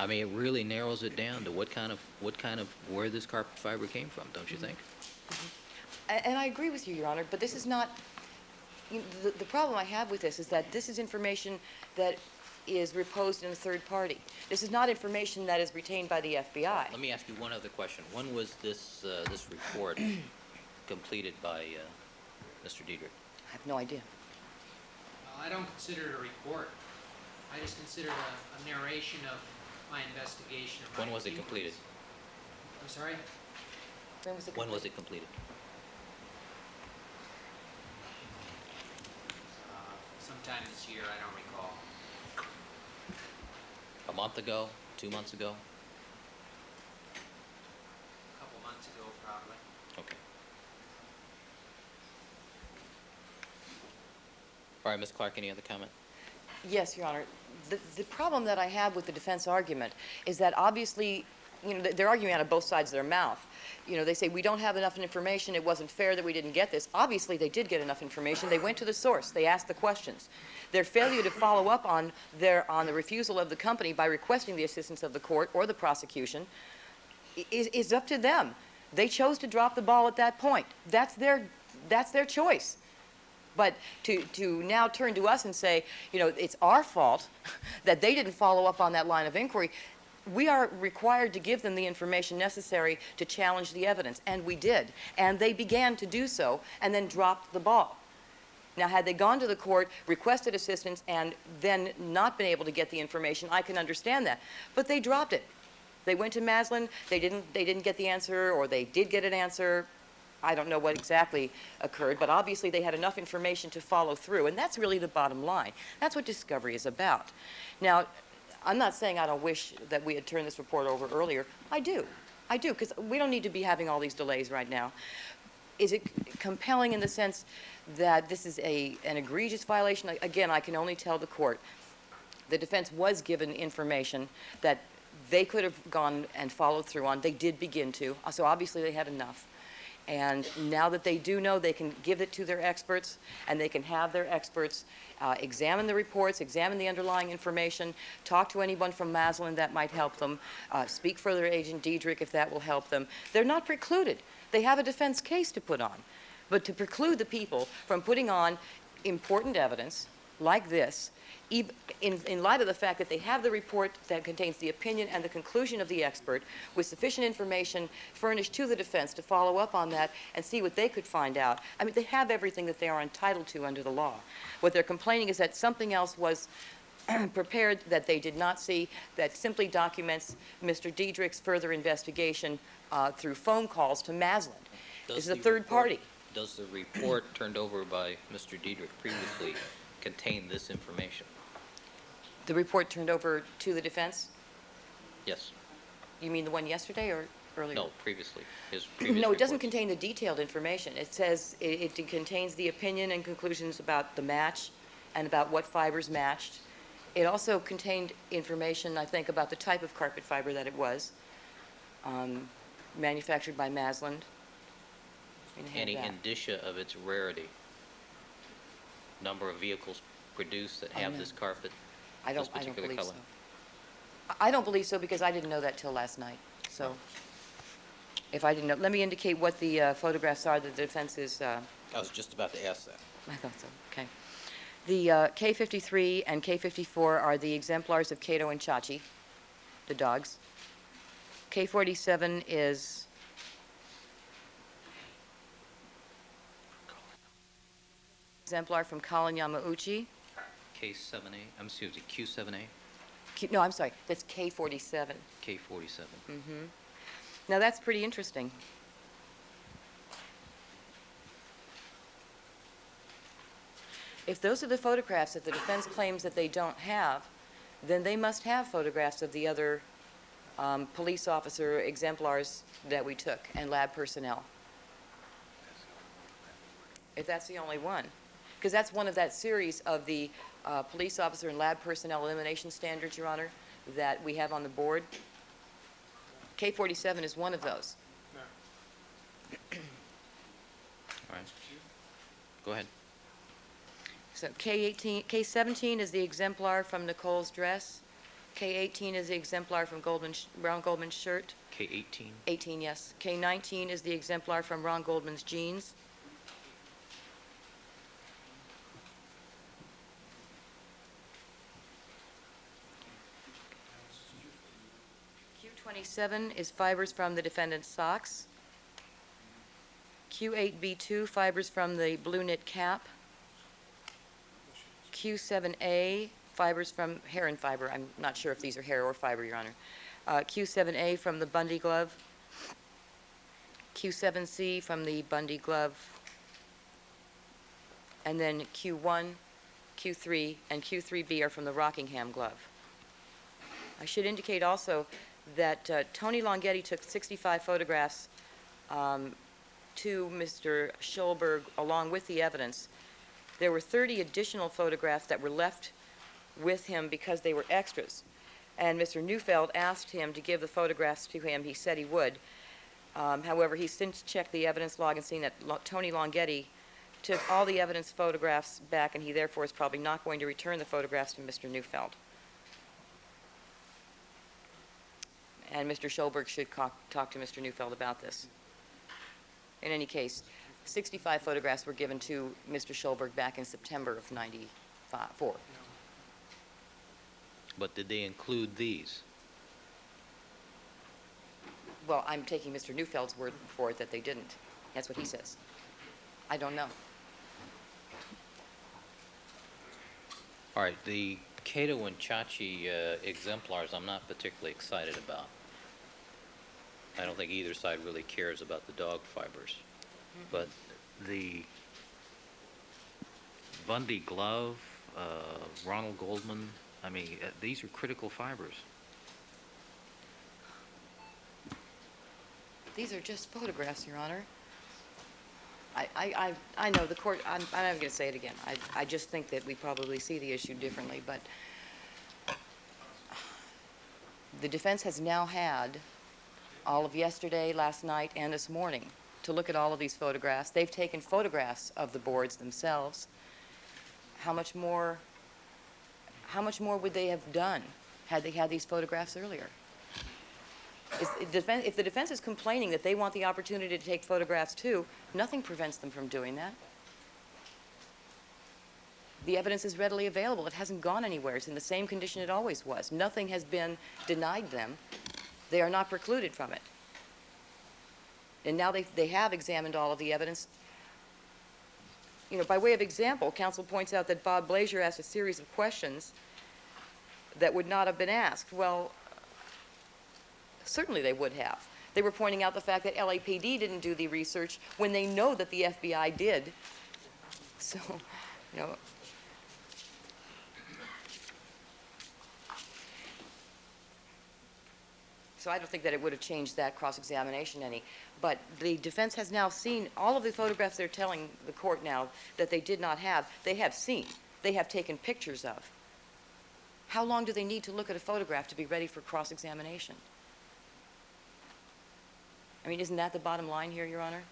I mean, it really narrows it down to where this carpet fiber came from, don't you think? And I agree with you, Your Honor, but this is not, the problem I have with this is that this is information that is reposed in a third party. This is not information that is retained by the FBI. Let me ask you one other question. When was this report completed by Mr. Deedrick? I have no idea. Well, I don't consider it a report. I just consider it a narration of my investigation of my When was it activities. completed? I'm sorry? When was it completed? Sometime this year, I don't recall. A month ago? 2 months ago? A couple months ago, probably. Okay. All right, Ms. Clark, any other comment? Yes, Your Honor. The problem that I have with the defense argument is that obviously, they're arguing out of both sides of their mouth. They say, we don't have enough information, it wasn't fair that we didn't get this. Obviously, they did get enough information. They went to the source. They asked the questions. Their failure to follow up on the refusal of the company by requesting the assistance of the court or the prosecution is up to them. They chose to drop the ball at that point. That's their choice. But to now turn to us and say, it's our fault that they didn't follow up on that line of inquiry, we are required to give them the information necessary to challenge the evidence, and we did. And they began to do so and then dropped the ball. Now, had they gone to the court, requested assistance, and then not been able to get the information, I can understand that. But they dropped it. They went to Maslin, they didn't get the answer, or they did get an answer. I don't know what exactly occurred, but obviously they had enough information to follow through, and that's really the bottom line. That's what discovery is about. Now, I'm not saying I don't wish that we had turned this report over earlier. I do, because we don't need to be having all these delays right now. Is it compelling in the sense that this is an egregious violation? Again, I can only tell the court the defense was given information that they could have gone and followed through on. They did begin to, so obviously they had enough. And now that they do know, they can give it to their experts, and they can have their experts examine the reports, examine the underlying information, talk to anyone from Maslin that might help them, speak for their agent Deedrick if that will help them. They're not precluded. They have a defense case to put on. But to preclude the people from putting on important evidence like this, in light of the fact that they have the report that contains the opinion and the conclusion of the expert with sufficient information furnished to the defense to follow up on that and see what they could find out. I mean, they have everything that they are entitled to under the law. What they're complaining is that something else was prepared that they did not see that simply documents Mr. Deedrick's further investigation through phone calls to Maslin. This is a third party. Does the report turned over by Mr. Deedrick previously contain this information? The report turned over to the defense? Yes. You mean the one yesterday or earlier? No, previously. His previous No, it doesn't reports. contain the detailed information. It says it contains the opinion and conclusions about the match and about what fibers matched. It also contained information, I think, about the type of carpet fiber that it was, manufactured by Maslin. Any indicia of its rarity? Number of vehicles produced that have no. this carpet, I this don't particular believe color? so. I don't believe so because I didn't know that till last night. So if I didn't know, let me indicate what the photographs are that the defense is. I was just about to ask that. I thought so. Okay. The K53 and K54 are the exemplars of Cato and Chachi, the dogs. K47 is exemplar from Colin Yamauchi. K7A, excuse me, Q7A, No, I'm sorry, that's K47. K47. Now that's pretty interesting. If those are the photographs that the defense claims that they don't have, then they must have photographs of the other police officer exemplars that we took and lab personnel. If that's the only one. Because that's one of that series of the police officer and lab personnel elimination standards, Your Honor, that we have on the board. K47 is one of those. All right. Go ahead. So K17 is the exemplar from Nicole's dress. K18 is the exemplar from Ron Goldman's shirt. K18? 18, yes. K19 is the exemplar from Ron Goldman's jeans. Q27 is fibers from the defendant's socks. Q8B2, fibers from the blue knit cap. Q7A, fibers from hair and fiber. I'm not sure if these are hair or fiber, Your Honor. Q7A from the Bundy glove. Q7C from the Bundy glove. And then Q1, Q3, and Q3B are from the Rockingham glove. I should indicate also that Tony Longhetti took 65 photographs to Mr. Schulberg along with the evidence. There were 30 additional photographs that were left with him because they were extras. And Mr. Neufeld asked him to give the photographs to him. He said he would. However, he's since checked the evidence log and seen that Tony Longhetti took all the evidence photographs back, and he therefore is probably not going to return the photographs to Mr. Neufeld. And Mr. Schulberg should talk to Mr. Neufeld about this. In any case, 65 photographs were given to Mr. Schulberg back in September of '94. But did they include these? Well, I'm taking Mr. Neufeld's word for it that they didn't. That's what he says. I don't know. All right, the Cato and Chachi exemplars I'm not particularly excited about. I don't think either side really cares about the dog fibers. But the Bundy glove, Ronald Goldman, I mean, these are critical fibers. These are just photographs, Your Honor. I know the court, I'm not going to say it again. I just think that we probably see the issue differently, but the defense has now had all of yesterday, last night, and this morning to look at all of these photographs. They've taken photographs of the boards themselves. How much more would they have done had they had these photographs earlier? If the defense is complaining that they want the opportunity to take photographs too, nothing prevents them from doing that. The evidence is readily available. It hasn't gone anywhere. It's in the same condition it always was. Nothing has been denied them. They are not precluded from it. And now they have examined all of the evidence. You know, by way of example, counsel points out that Bob Blazier asked a series of questions that would not have been asked. Well, certainly they would have. They were pointing out the fact that LAPD didn't do the research when they know that the FBI did. So, you know. So I don't think that it would have changed that cross-examination any. But the defense has now seen all of the photographs they're telling the court now that they did not have. They have seen. They have taken pictures of. How long do they need to look at a photograph to be ready for cross-examination? I mean, isn't that the bottom line here, Your Honor?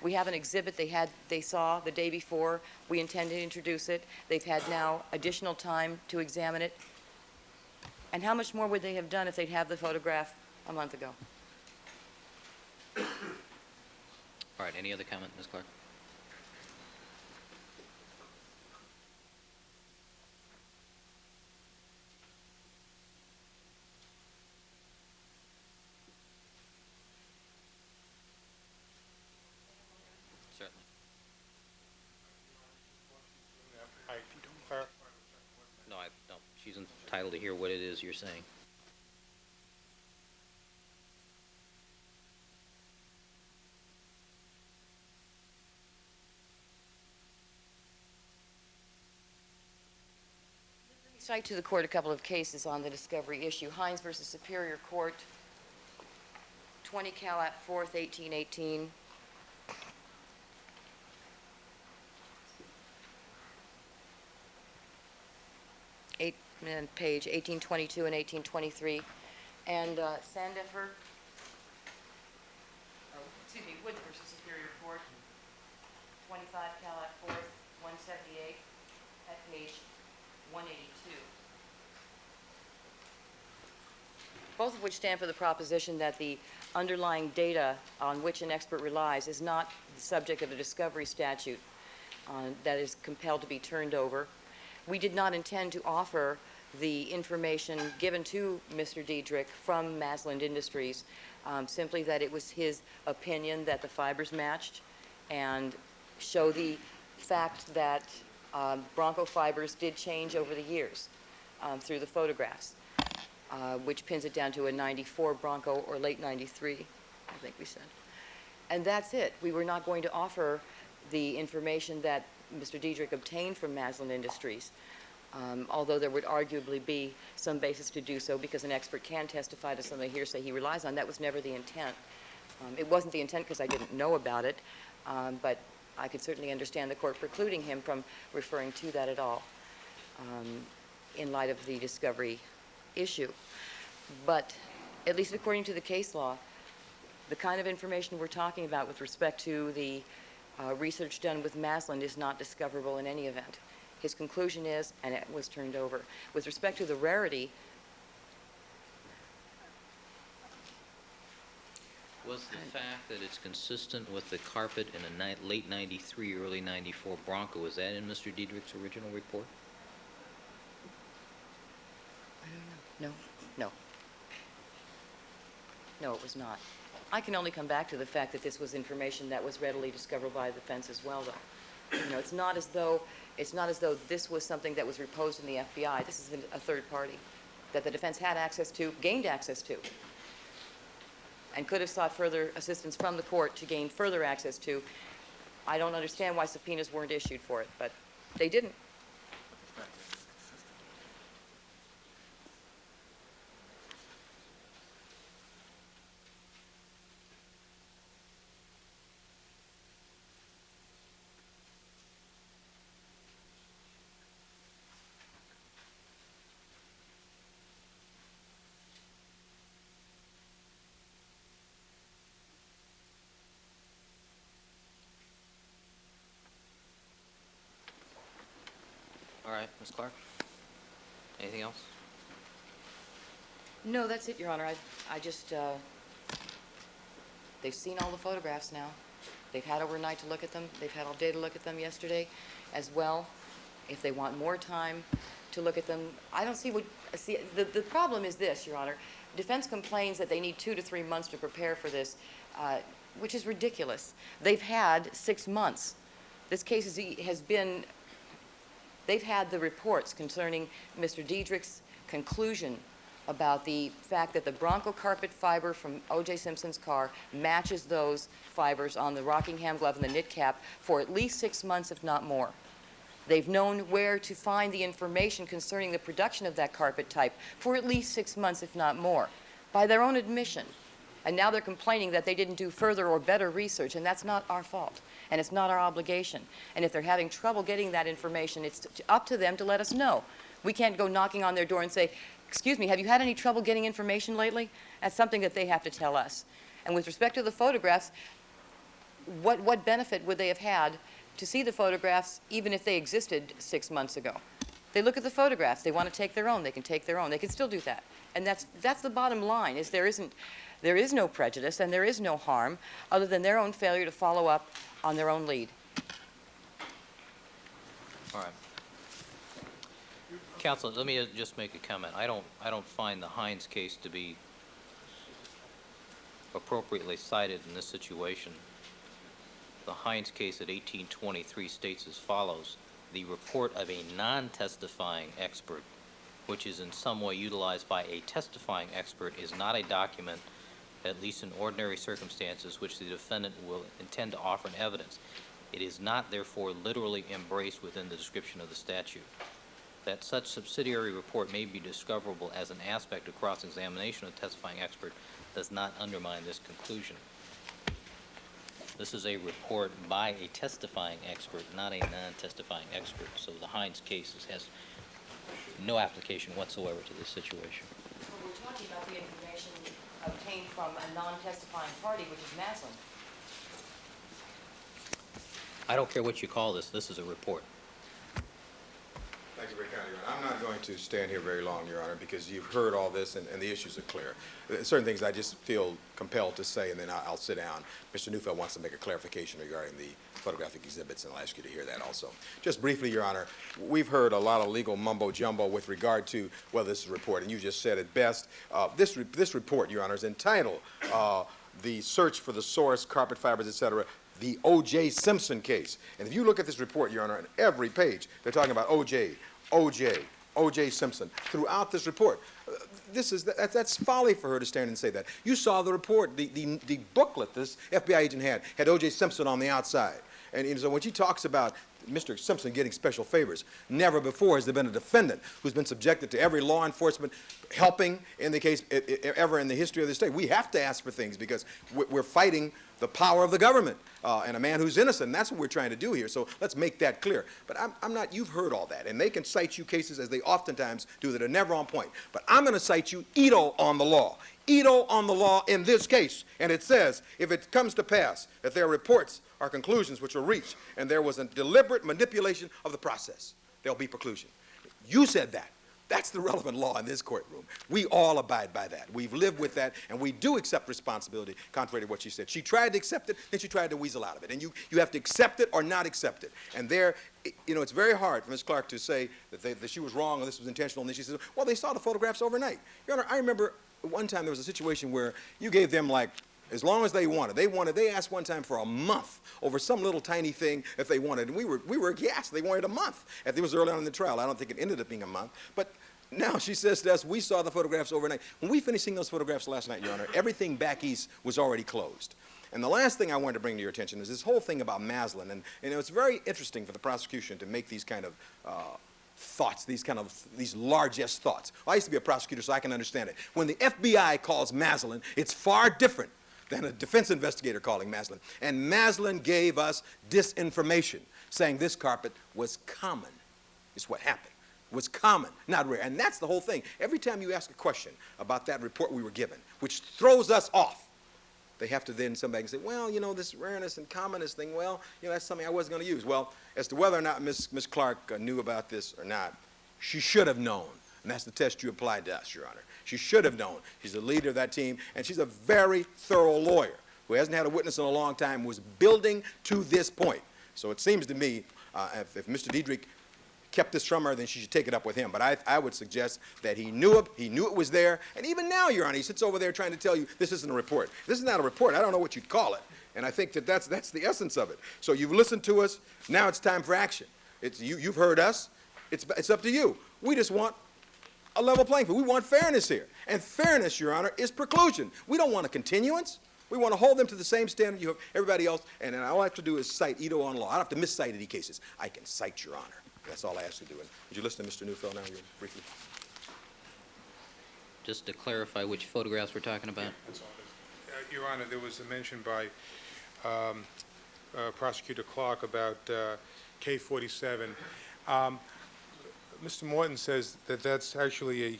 We have an exhibit they saw the day before. We intend to introduce it. They've had now additional time to examine it. And how much more would they have done if they'd have the photograph a month ago? All right, any other comment, Ms. Clark? Certainly. No, I don't. She's entitled to hear what it is you're saying. Cite to the court a couple of cases on the discovery issue. Hines versus Superior Court, 20 Cal at 4th, 1818. Page 1822 and 1823. And Sandifer, Wood versus Superior Court, 25 Cal at 4th, 178, at page 182. both of which stand for the proposition that the underlying data on which an expert relies is not the subject of a discovery statute that is compelled to be turned over. We did not intend to offer the information given to Mr. Deedrick from Maslin Industries, simply that it was his opinion that the fibers matched, and show the fact that Bronco fibers did change over the years through the photographs, which pins it down to a 94 Bronco or late 93, I think we said. And that's it. We were not going to offer the information that Mr. Deedrick obtained from Maslin Industries, although there would arguably be some basis to do so because an expert can testify to some of the hearsay he relies on. That was never the intent. It wasn't the intent because I didn't know about it, but I could certainly understand the court precluding him from referring to that at all in light of the discovery issue. But at least according to the case law, the kind of information we're talking about with respect to the research done with Maslin is not discoverable in any event. His conclusion is, and it was turned over. With respect to the rarity, Was the fact that it's consistent with the carpet in a late 93, early 94 Bronco, was that in Mr. Deedrick's original report? I don't know. No. No, it was not. I can only come back to the fact that this was information that was readily discoverable by the defense as well, though. You know, it's not as though this was something that was reposed in the FBI. This is a third party that the defense had access to, gained access to, and could have sought further assistance from the court to gain further access to. I don't understand why subpoenas weren't issued for it, but they didn't. All right, Ms. Clark? Anything else? No, that's it, Your Honor. I just, they've seen all the photographs now. They've had overnight to look at them. They've had all day to look at them yesterday as well. If they want more time to look at them, I don't see the problem is this, Your Honor. Defense complains that they need 2 to 3 months to prepare for this, which is ridiculous. They've had 6 months. This case has been, they've had the reports concerning Mr. Deedrick's conclusion about the fact that the Bronco carpet fiber from O.J. Simpson's car matches those fibers on the Rockingham glove and the knit cap for at least 6 months, if not more. They've known where to find the information concerning the production of that carpet type for at least 6 months, if not more, by their own admission. And now they're complaining that they didn't do further or better research, and that's not our fault, and it's not our obligation. And if they're having trouble getting that information, it's up to them to let us know. We can't go knocking on their door and say, excuse me, have you had any trouble getting information lately? That's something that they have to tell us. And with respect to the photographs, what benefit would they have had to see the photographs even if they existed 6 months ago? They look at the photographs. They want to take their own. They can take their own. They can still do that. And that's the bottom line, is there is no prejudice and there is no harm other than their own failure to follow up on their own lead. All right. Counsel, let me just make a comment. I don't find the Hines case to be appropriately cited in this situation. The Hines case at 1823 states as follows: the report of a non-testifying expert, which is in some way utilized by a testifying expert, is not a document, at least in ordinary circumstances, which the defendant will intend to offer in evidence. It is not, therefore, literally embraced within the description of the statute. That such subsidiary report may be discoverable as an aspect of cross-examination of a testifying expert does not undermine this conclusion. This is a report by a testifying expert, not a non-testifying expert, so the Hines case has no application whatsoever to this situation. Well, we're talking about the information obtained from a non-testifying party, which is Maslin. I don't care what you call this. This is a report. Thank you very kindly, Your Honor. I'm not going to stand here very long, Your Honor, because you've heard all this and the issues are clear. Certain things I just feel compelled to say, and then I'll sit down. Mr. Neufeld wants to make a clarification regarding the photographic exhibits, and I'll ask you to hear that also. Just briefly, Your Honor, we've heard a lot of legal mumbo-jumbo with regard to whether this is a report, and you just said it best. This report, Your Honor, is entitled The Search for the Source, Carpet Fibers, etc., the O.J. Simpson case. And if you look at this report, Your Honor, on every page, they're talking about O.J., O.J. Simpson, throughout this report. That's folly for her to stand and say that. You saw the report, the booklet this FBI agent had O.J. Simpson on the outside. And so when she talks about Mr. Simpson getting special favors, never before has there been a defendant who's been subjected to every law enforcement helping in the case ever in the history of the state. We have to ask for things because we're fighting the power of the government and a man who's innocent. And that's what we're trying to do here. So let's make that clear. But I'm not, you've heard all that. And they can cite you cases as they oftentimes do that are never on point. But I'm going to cite you Ito on the law. Ito on the law in this case. And it says, if it comes to pass that there are reports or conclusions which are reached and there was a deliberate manipulation of the process, there'll be preclusion. You said that. That's the relevant law in this courtroom. We all abide by that. We've lived with that, and we do accept responsibility, contrary to what she said. She tried to accept it, then she tried to weasel out of it. And you have to accept it or not accept it. And there, you know, it's very hard for Ms. Clark to say that she was wrong or this was intentional, and then she says, well, they saw the photographs overnight. Your Honor, I remember one time there was a situation where you gave them, like, as long as they wanted. They asked one time for a month over some little tiny thing that they wanted. And we were aghast. They wanted a month. It was early on in the trial. I don't think it ended up being a month. But now she says to us, we saw the photographs overnight. When we finished seeing those photographs last night, Your Honor, everything back east was already closed. And the last thing I wanted to bring to your attention is this whole thing about Maslin. And you know, it's very interesting for the prosecution to make these kind of thoughts, these largesse thoughts. I used to be a prosecutor, so I can understand it. When the FBI calls Maslin, it's far different than a defense investigator calling Maslin. And Maslin gave us disinformation, saying this carpet was common, is what happened. It was common, not rare. And that's the whole thing. Every time you ask a question about that report we were given, which throws us off, they have to then come back and say, well, you know, this rareness and commonness thing, well, you know, that's something I wasn't going to use. Well, as to whether or not Ms. Clark knew about this or not, she should have known. And that's the test you applied to us, Your Honor. She should have known. She's the leader of that team, and she's a very thorough lawyer who hasn't had a witness in a long time, was building to this point. So it seems to me, if Mr. Deedrick kept this from her, then she should take it up with him. But I would suggest that he knew it was there, and even now, Your Honor, he sits over there trying to tell you this isn't a report. This is not a report. I don't know what you'd call it. And I think that that's the essence of it. So you've listened to us. Now it's time for action. You've heard us. It's up to you. We just want a level playing field. We want fairness here. And fairness, Your Honor, is preclusion. We don't want a continuance. We want to hold them to the same standard you have everybody else. And then all I have to do is cite Ito on law. I don't have to miscite any cases. I can cite, Your Honor. That's all I ask you to do. And would you listen to Mr. Neufeld now, briefly? Just to clarify which photographs we're talking about. That's all it is. Your Honor, there was a mention by Prosecutor Clark about K-47. Mr. Morton says that that's actually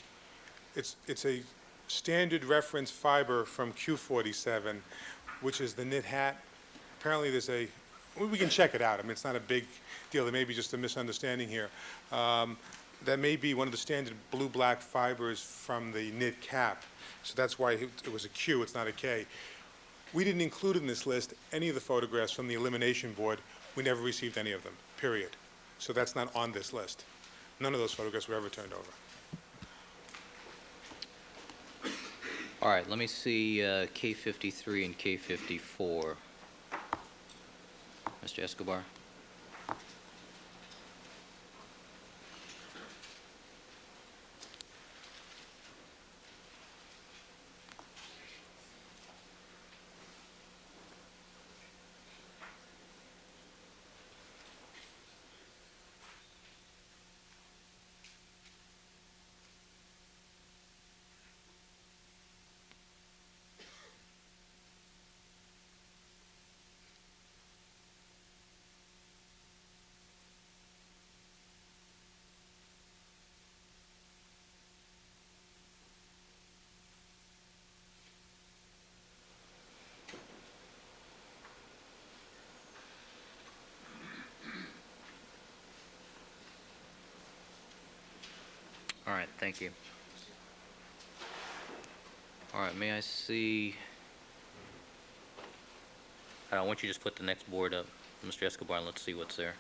it's a standard reference fiber from Q-47, which is the knit hat. Apparently there's we can check it out. I mean, it's not a big deal. There may be just a misunderstanding here. That may be one of the standard blue-black fibers from the knit cap. So that's why it was a Q, it's not a K. We didn't include in this list any of the photographs from the elimination board. We never received any of them, period. So that's not on this list. None of those photographs were ever turned over. All right, let me see K-53 and K-54. Mr. Escobar. All right, thank you. All right, may I see, I want you to just put the next board up, Mr. Escobar, and let's see what's there.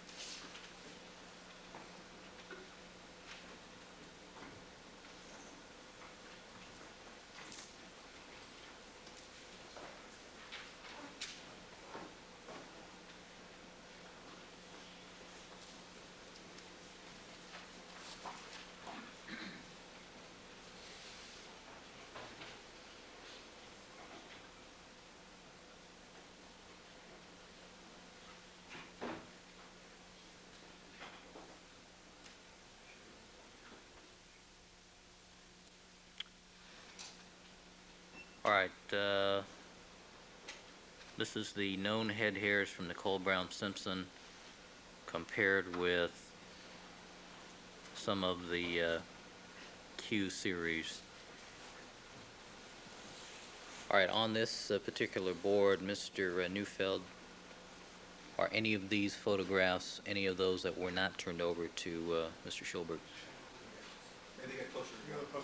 All right, this is the known head hairs from Nicole Brown Simpson compared with some of the Q series. All right, on this particular board, Mr. Neufeld, are any of these photographs, any of those that were not turned over to Mr. Schulberg?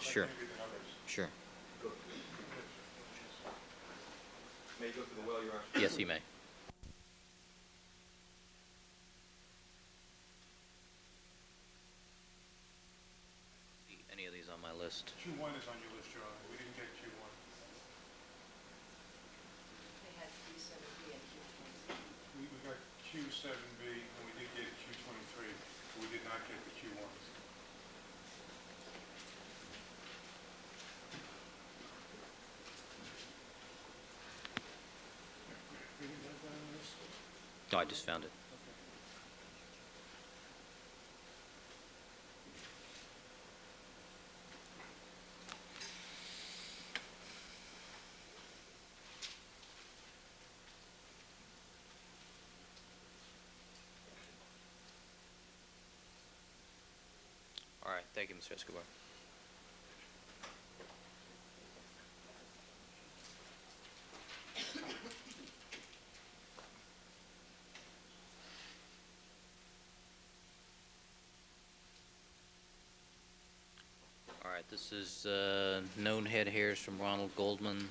Sure. Sure. May you go to the well, Your Honor? Yes, you may. Any of these on my list? Q1 is on your list, Your Honor. We didn't get Q1. They had Q7B and Q23. We got Q7B, and we did get Q23, but we did not get the Q1s. We didn't have that on the list? No, I just found it. All right, thank you, Mr. Escobar. All right, this is known head hairs from Ronald Goldman,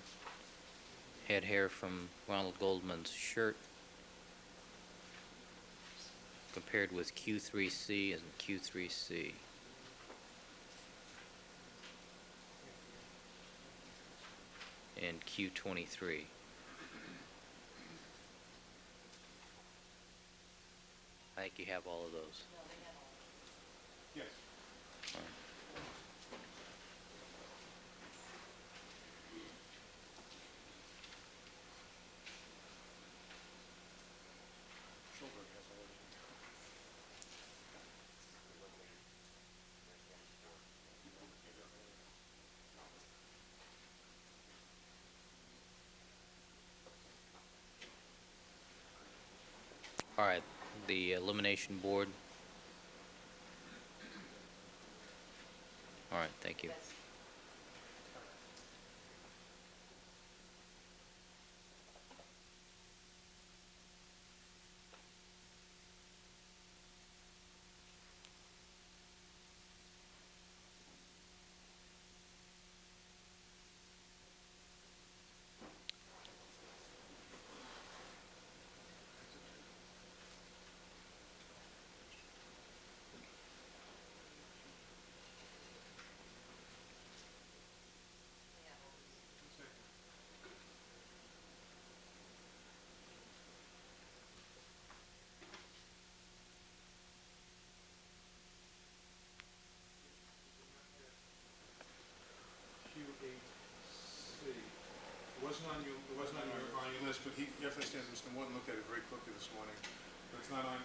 head hair from Ronald Goldman's shirt, compared with Q3C and Q3C. And Q23. I think you have all of those. Yes. All right. Schulberg has all of them. All right, the elimination board. All right, thank you. Q8C. It wasn't on your list, but you have to understand, Mr. Morton looked at it very quickly this morning. But it's not on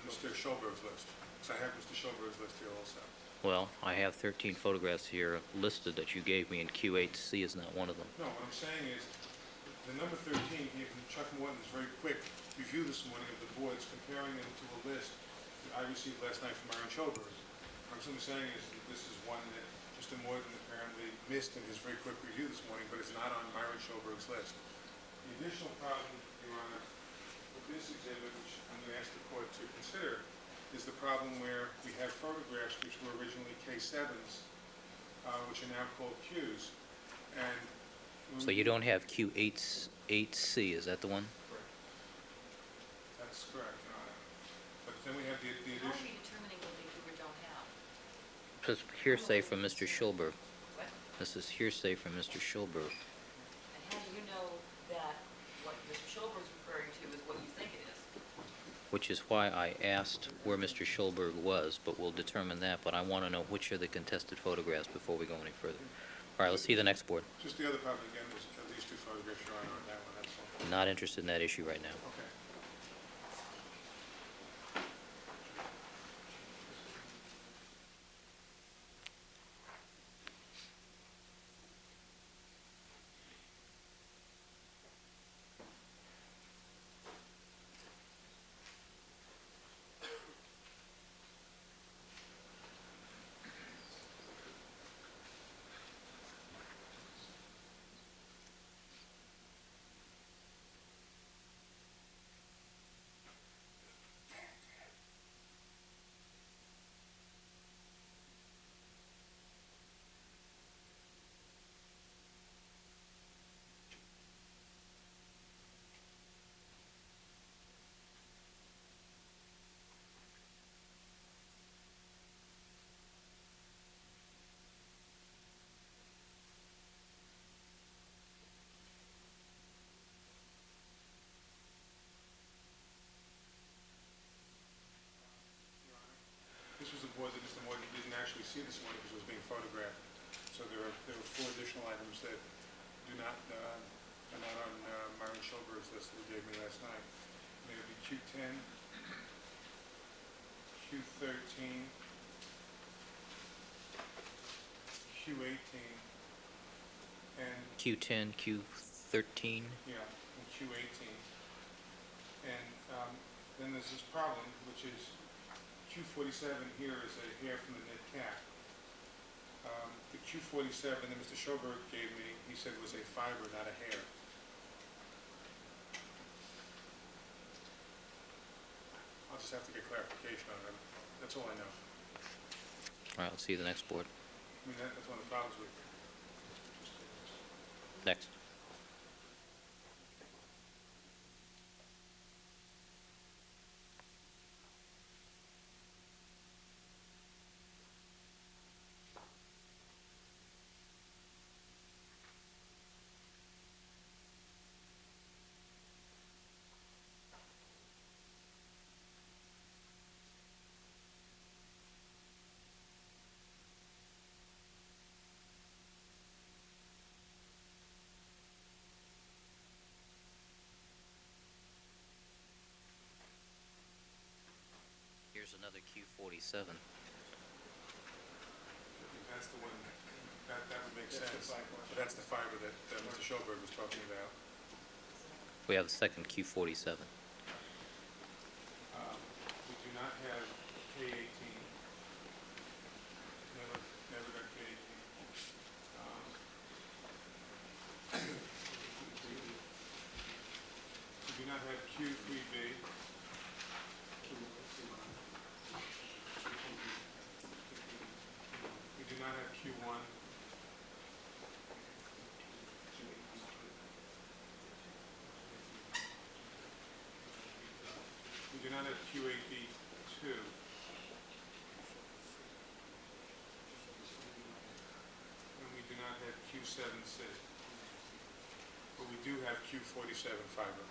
Mr. Schulberg's list. So I have Mr. Schulberg's list here also. Well, I have 13 photographs here listed that you gave me, and Q8C is not one of them. No, what I'm saying is, the number 13 came from Chuck Morton's very quick review this morning of the boards, comparing them to a list that I received last night from Aaron Schulberg. What I'm saying is that this is one that Mr. Morton apparently missed in his very quick review this morning, but it's not on Myron Schulberg's list. The additional problem, Your Honor, with this exhibit, which I'm going to ask the court to consider, is the problem where we have photographs which were originally K7s, which are now called Qs. And So you don't have Q8C, is that the one? Correct. That's correct, Your Honor. But then we have the How are addition. we determining what they do or don't have? This is hearsay from Mr. Schulberg. What? This is hearsay from Mr. Schulberg, And how do you know that what Mr. Schulberg's referring to is what you think it is? which is why I asked where Mr. Schulberg was, but we'll determine that. But I want to know which are the contested photographs before we go any further. All right, let's see the next board. Just the other problem, again, is these two photographs, Your Honor, on that one, that's all. Not interested in that issue right now. Okay. This was a board that Mr. Morgan didn't actually see this morning because it was being photographed. So there were four additional items that are not on Myron Schulberg's list that he gave me last night. They would be Q10, Q13, Q18, and Q10, Q13. yeah, and Q18. And then there's this problem, which is Q47 here is a hair from the knit cat. The Q47 that Mr. Schoberg gave me, he said was a fiber, not a hair. I'll just have to get clarification on that. That's all I know. All right, let's see the next board. I mean, that's one of the problems with Next. Here's another Q47. that's the one that would make sense. But that's the fiber that Mr. Schoberg was talking about. We have the second Q47. We do not have K18. Never got K18. We do not have Q3B. We do not have Q1. We do not have Q8B2. And we do not have Q7C. But we do have Q47 fiber.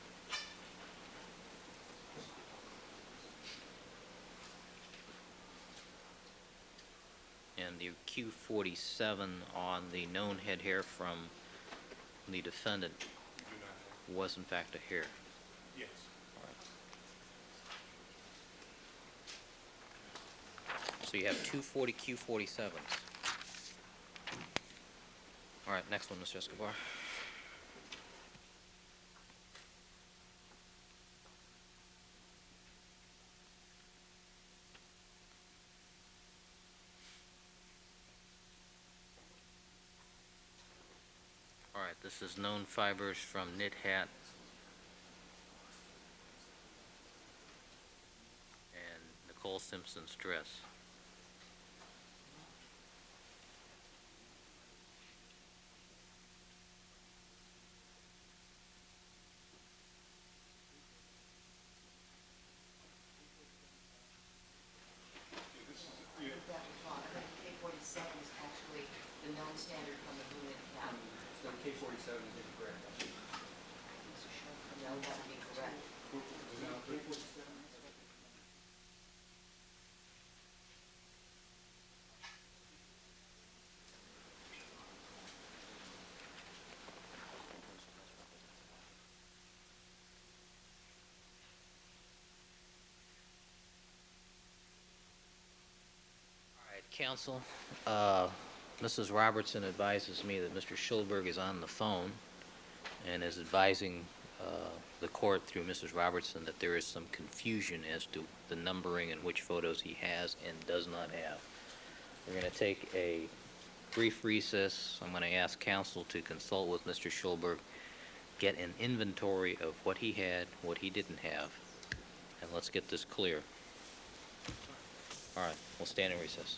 And the Q47 on the known head hair from the defendant We do not have. was in fact a hair. Yes. So you have 240 Q47s. All right, next one, Mr. Escobar. All right, this is known fibers from knit hat and Nicole all Simpson's dress. K-47 is actually the known standard from the Boone County. So K-47 is incorrect. No, that would be correct. All right, counsel, Mrs. Robertson advises me that Mr. Schulberg is on the phone and is advising the court through Mrs. Robertson that there is some confusion as to the numbering and which photos he has and does not have. We're going to take a brief recess. I'm going to ask counsel to consult with Mr. Schulberg, get an inventory of what he had, what he didn't have, and let's get this clear. All right, we'll stand in recess.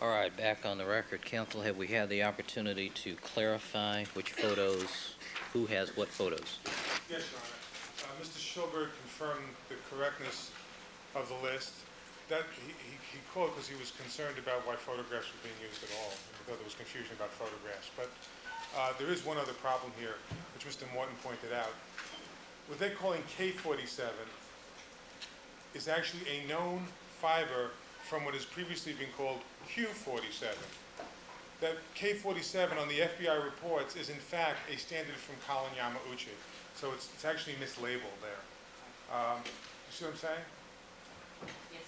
All right, back on the record. Counsel, have we had the opportunity to clarify which photos, who has what photos? Yes, Your Honor. Mr. Schulberg confirmed the correctness of the list. That, he called because he was concerned about why photographs were being used at all, and he thought there was confusion about photographs. But there is one other problem here, which Mr. Morton pointed out. What they're calling K47 is actually a known fiber from what has previously been called Q47. That K47 on the FBI reports is in fact a standard from Colin Yamauchi. So it's actually mislabeled there. You see what I'm saying? Yes,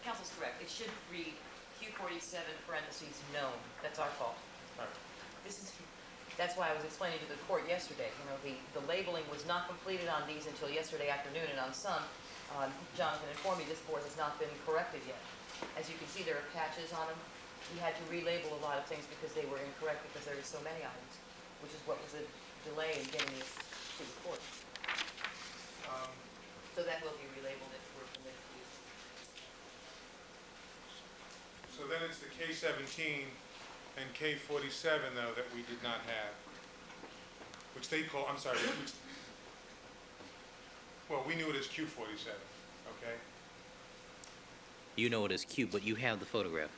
counsel's correct. It should read Q47 parentheses known. That's our fault. Right. That's why I was explaining to the court yesterday. You know, the labeling was not completed on these until yesterday afternoon, and on some, Jonathan informed me this board has not been corrected yet. As you can see, there are patches on them. We had to relabel a lot of things because they were incorrect because there were so many items, which is what was a delay in getting it to the court. So that will be relabeled if we're permitted to use it. So then it's the K17 and K47, though, that we did not have, which they call, I'm sorry, well, we knew it as Q47, okay? You know it as Q, but you have the photograph.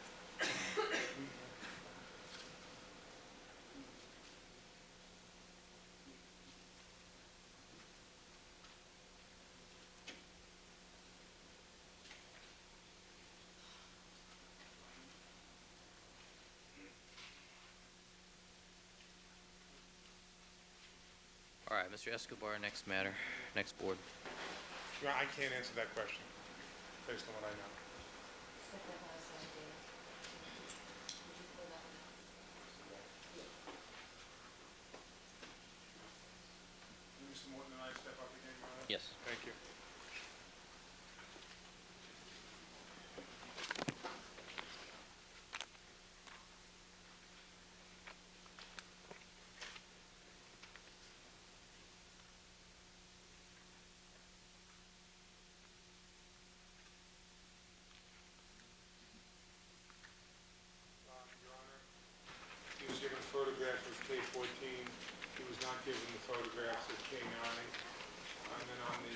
All right, Mr. Escobar, next matter, next board. I can't answer that question, based on what I know. Mr. Morton and I step up again, Your Honor? Yes. Thank you. Your Honor, he was given a photograph of K14. He was not given the photographs of K9. And then on the...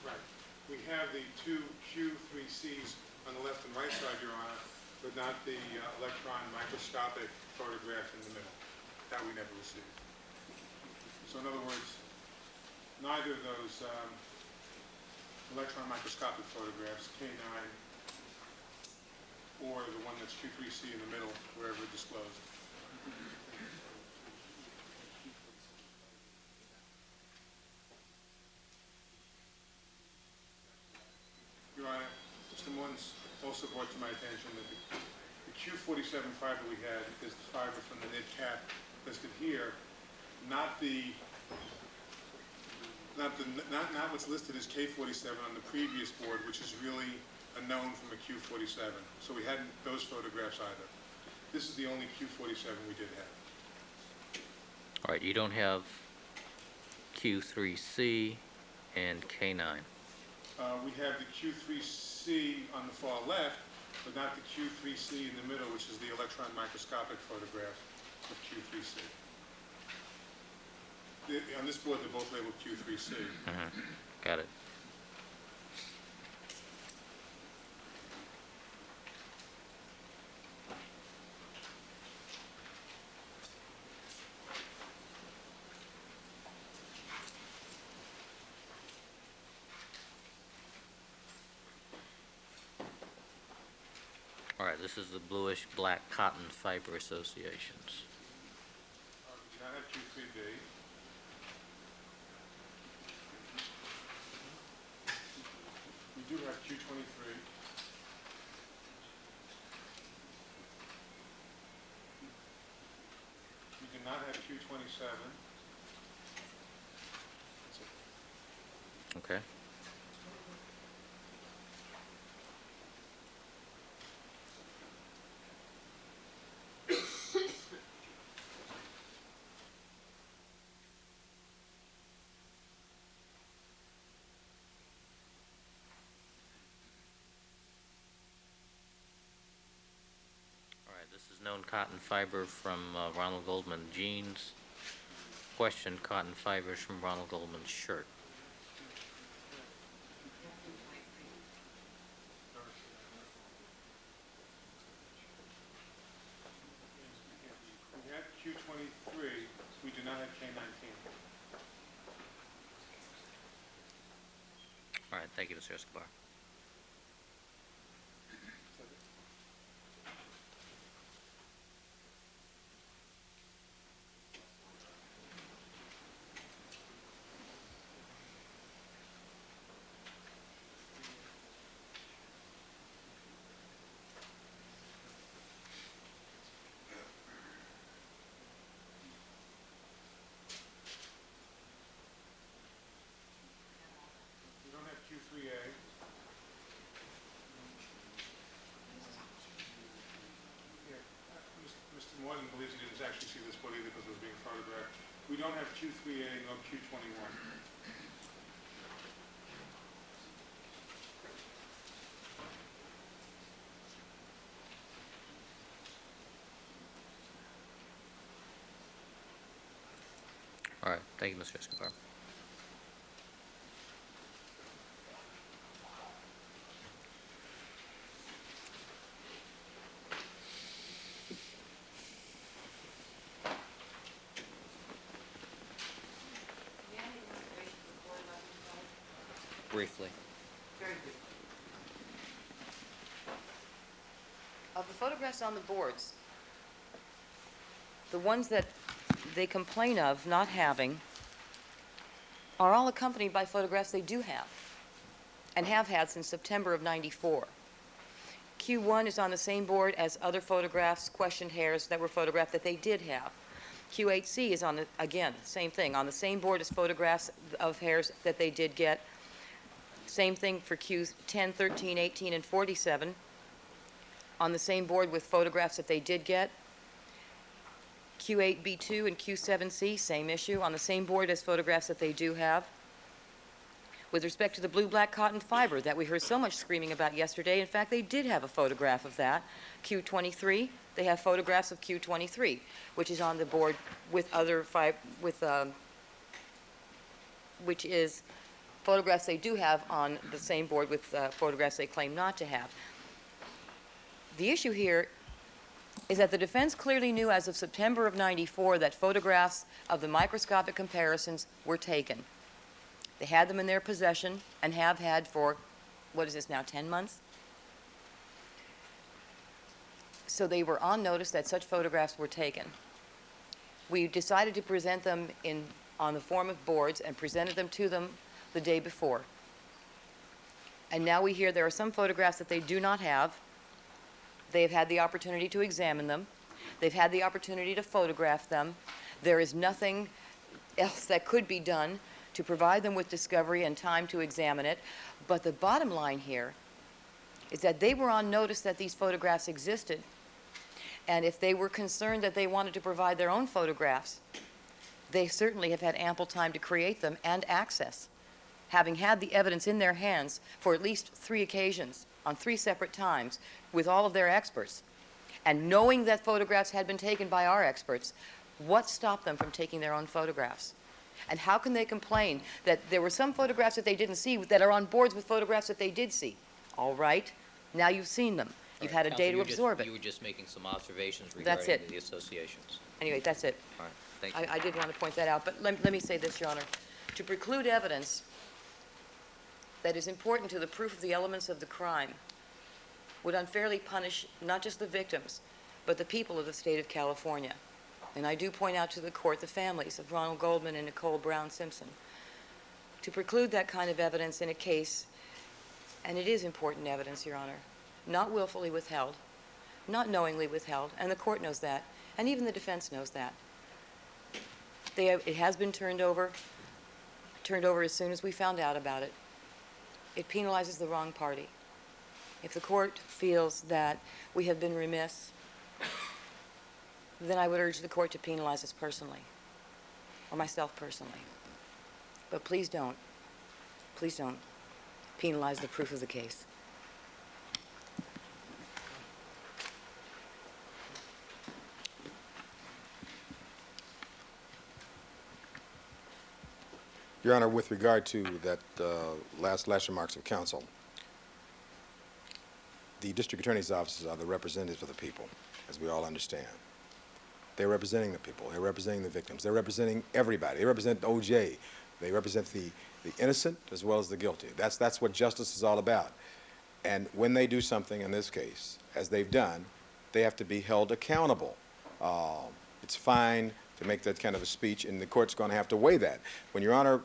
Right. We have the two Q3Cs on the left and right side, Your Honor, but not the electron microscopic photograph in the middle. That we never received. So in other words, neither of those electron microscopic photographs, K9, or the one that's Q3C in the middle, wherever disclosed. Your Honor, Mr. Morton's also brought to my attention that the Q47 fiber we had is the fiber from the knit cap listed here, not what's listed as K47 on the previous board, which is really a known from a Q47. So we hadn't those photographs either. This is the only Q47 we did have. All right, you don't have Q3C and K9. We have the Q3C on the far left, but not the Q3C in the middle, which is the electron microscopic photograph of Q3C. On this board, they're both labeled Q3C. Got it. All right, this is the bluish black cotton fiber associations. We do not have Q3B. We do have Q23. We do not have Q27. Okay. All right, this is known cotton fiber from Ronald Goldman jeans. question cotton fibers from Ronald Goldman's shirt. We have Q23, we do not have K19. All right, thank you, Mr. Escobar. We don't have Q3A. Mr. Morton believes he didn't actually see this board either because it was being photographed. We don't have Q3A nor Q21. All right, thank you, Mr. Escobar. Briefly. Very good. Of the photographs on the boards, the ones that they complain of not having are all accompanied by photographs they do have and have had since September of '94. Q1 is on the same board as other photographs, questioned hairs that were photographed that they did have. Q8C is on the, again, same thing, on the same board as photographs of hairs that they did get. Same thing for Q10, 13, 18, and 47. On the same board with photographs that they did get. Q8B2 and Q7C, same issue, on the same board as photographs that they do have. With respect to the blue-black cotton fiber that we heard so much screaming about yesterday, in fact, they did have a photograph of that. Q23, they have photographs of Q23, which is on the board with other which is photographs they do have on the same board with photographs they claim not to have. The issue here is that the defense clearly knew as of September of '94 that photographs of the microscopic comparisons were taken. They had them in their possession and have had for, what is this now, 10 months? So they were on notice that such photographs were taken. We decided to present them on the form of boards and presented them to them the day before. And now we hear there are some photographs that they do not have. They have had the opportunity to examine them. They've had the opportunity to photograph them. There is nothing else that could be done to provide them with discovery and time to examine it. But the bottom line here is that they were on notice that these photographs existed. And if they were concerned that they wanted to provide their own photographs, they certainly have had ample time to create them and access, having had the evidence in their hands for at least 3 occasions, on 3 separate times, with all of their experts. And knowing that photographs had been taken by our experts, what stopped them from taking their own photographs? And how can they complain that there were some photographs that they didn't see that are on boards with photographs that they did see? All right, now you've seen them. You've had a day to absorb it. You were just making some observations That's regarding it. the associations. Anyway, that's it. All right, thank you. I did want to point that out, but let me say this, Your Honor. To preclude evidence that is important to the proof of the elements of the crime would unfairly punish not just the victims, but the people of the state of California. And I do point out to the court the families of Ronald Goldman and Nicole Brown Simpson. To preclude that kind of evidence in a case, and it is important evidence, Your Honor, not willfully withheld, not knowingly withheld, and the court knows that, and even the defense knows that. It has been turned over as soon as we found out about it. It penalizes the wrong party. If the court feels that we have been remiss, then I would urge the court to penalize us personally, or myself personally. But please don't penalize the proof of the case. Your Honor, with regard to that last remarks of counsel, the district attorney's offices are the representatives of the people, as we all understand. They're representing the people. They're representing the victims. They're representing everybody. They represent OJ. They represent the innocent as well as the guilty. That's what justice is all about. And when they do something in this case, as they've done, they have to be held accountable. It's fine to make that kind of a speech, and the court's going to have to weigh that. When Your Honor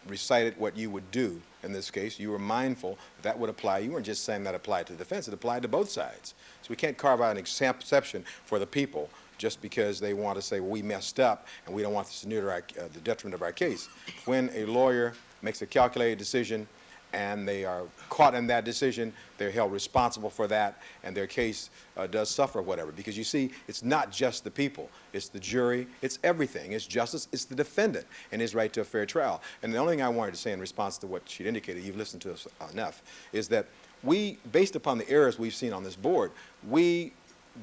recited what you would do in this case, you were mindful that would apply. You weren't just saying that applied to the defense. It applied to both sides. So we can't carve out an exception for the people just because they want to say, well, we messed up and we don't want this to neuter the detriment of our case. When a lawyer makes a calculated decision and they are caught in that decision, they're held responsible for that, and their case does suffer whatever. Because you see, it's not just the people, it's the jury, it's everything. It's justice, it's the defendant and his right to a fair trial. And the only thing I wanted to say in response to what she'd indicated, you've listened to us enough, is that we, based upon the errors we've seen on this board, we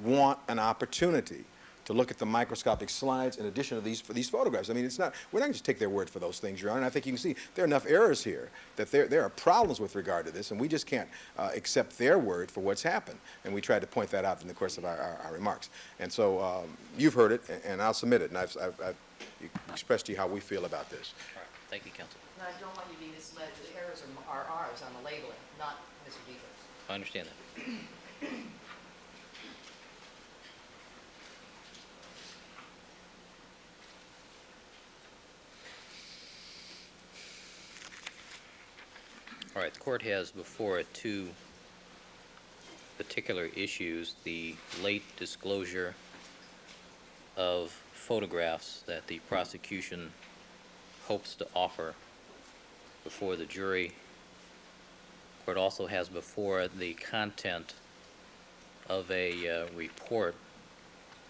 want an opportunity to look at the microscopic slides in addition to these photographs. I mean, it's not, we're not going to just take their word for those things, Your Honor. And I think you can see there are enough errors here that there are problems with regard to this, and we just can't accept their word for what's happened. And we tried to point that out in the course of our remarks. And so you've heard it, and I'll submit it. And I've expressed to you how we feel about this. All right. Thank you, counsel. And I don't want you to be misled. The errors are ours on the labeling, not Mr. Deedrick's. I understand that. All right, the court has before it two particular issues: the late disclosure of photographs that the prosecution hopes to offer before the jury. The court also has before it the content of a report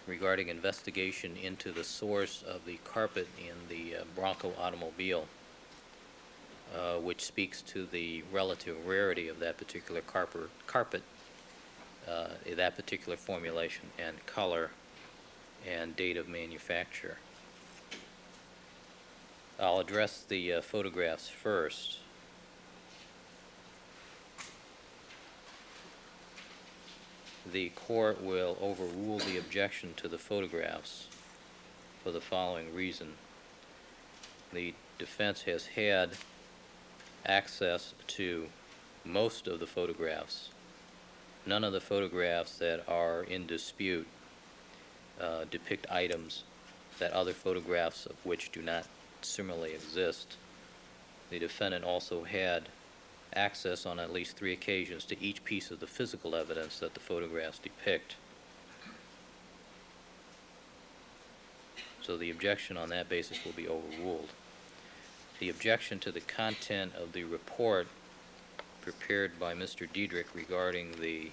regarding investigation into the source of the carpet in the Bronco automobile, which speaks to the relative rarity of that particular carpet, that particular formulation and color and date of manufacture. I'll address the photographs first. The court will overrule the objection to the photographs for the following reason. The defense has had access to most of the photographs. None of the photographs that are in dispute depict items that other photographs of which do not similarly exist. The defendant also had access on at least 3 occasions to each piece of the physical evidence that the photographs depict. So the objection on that basis will be overruled. The objection to the content of the report prepared by Mr. Deedrick regarding the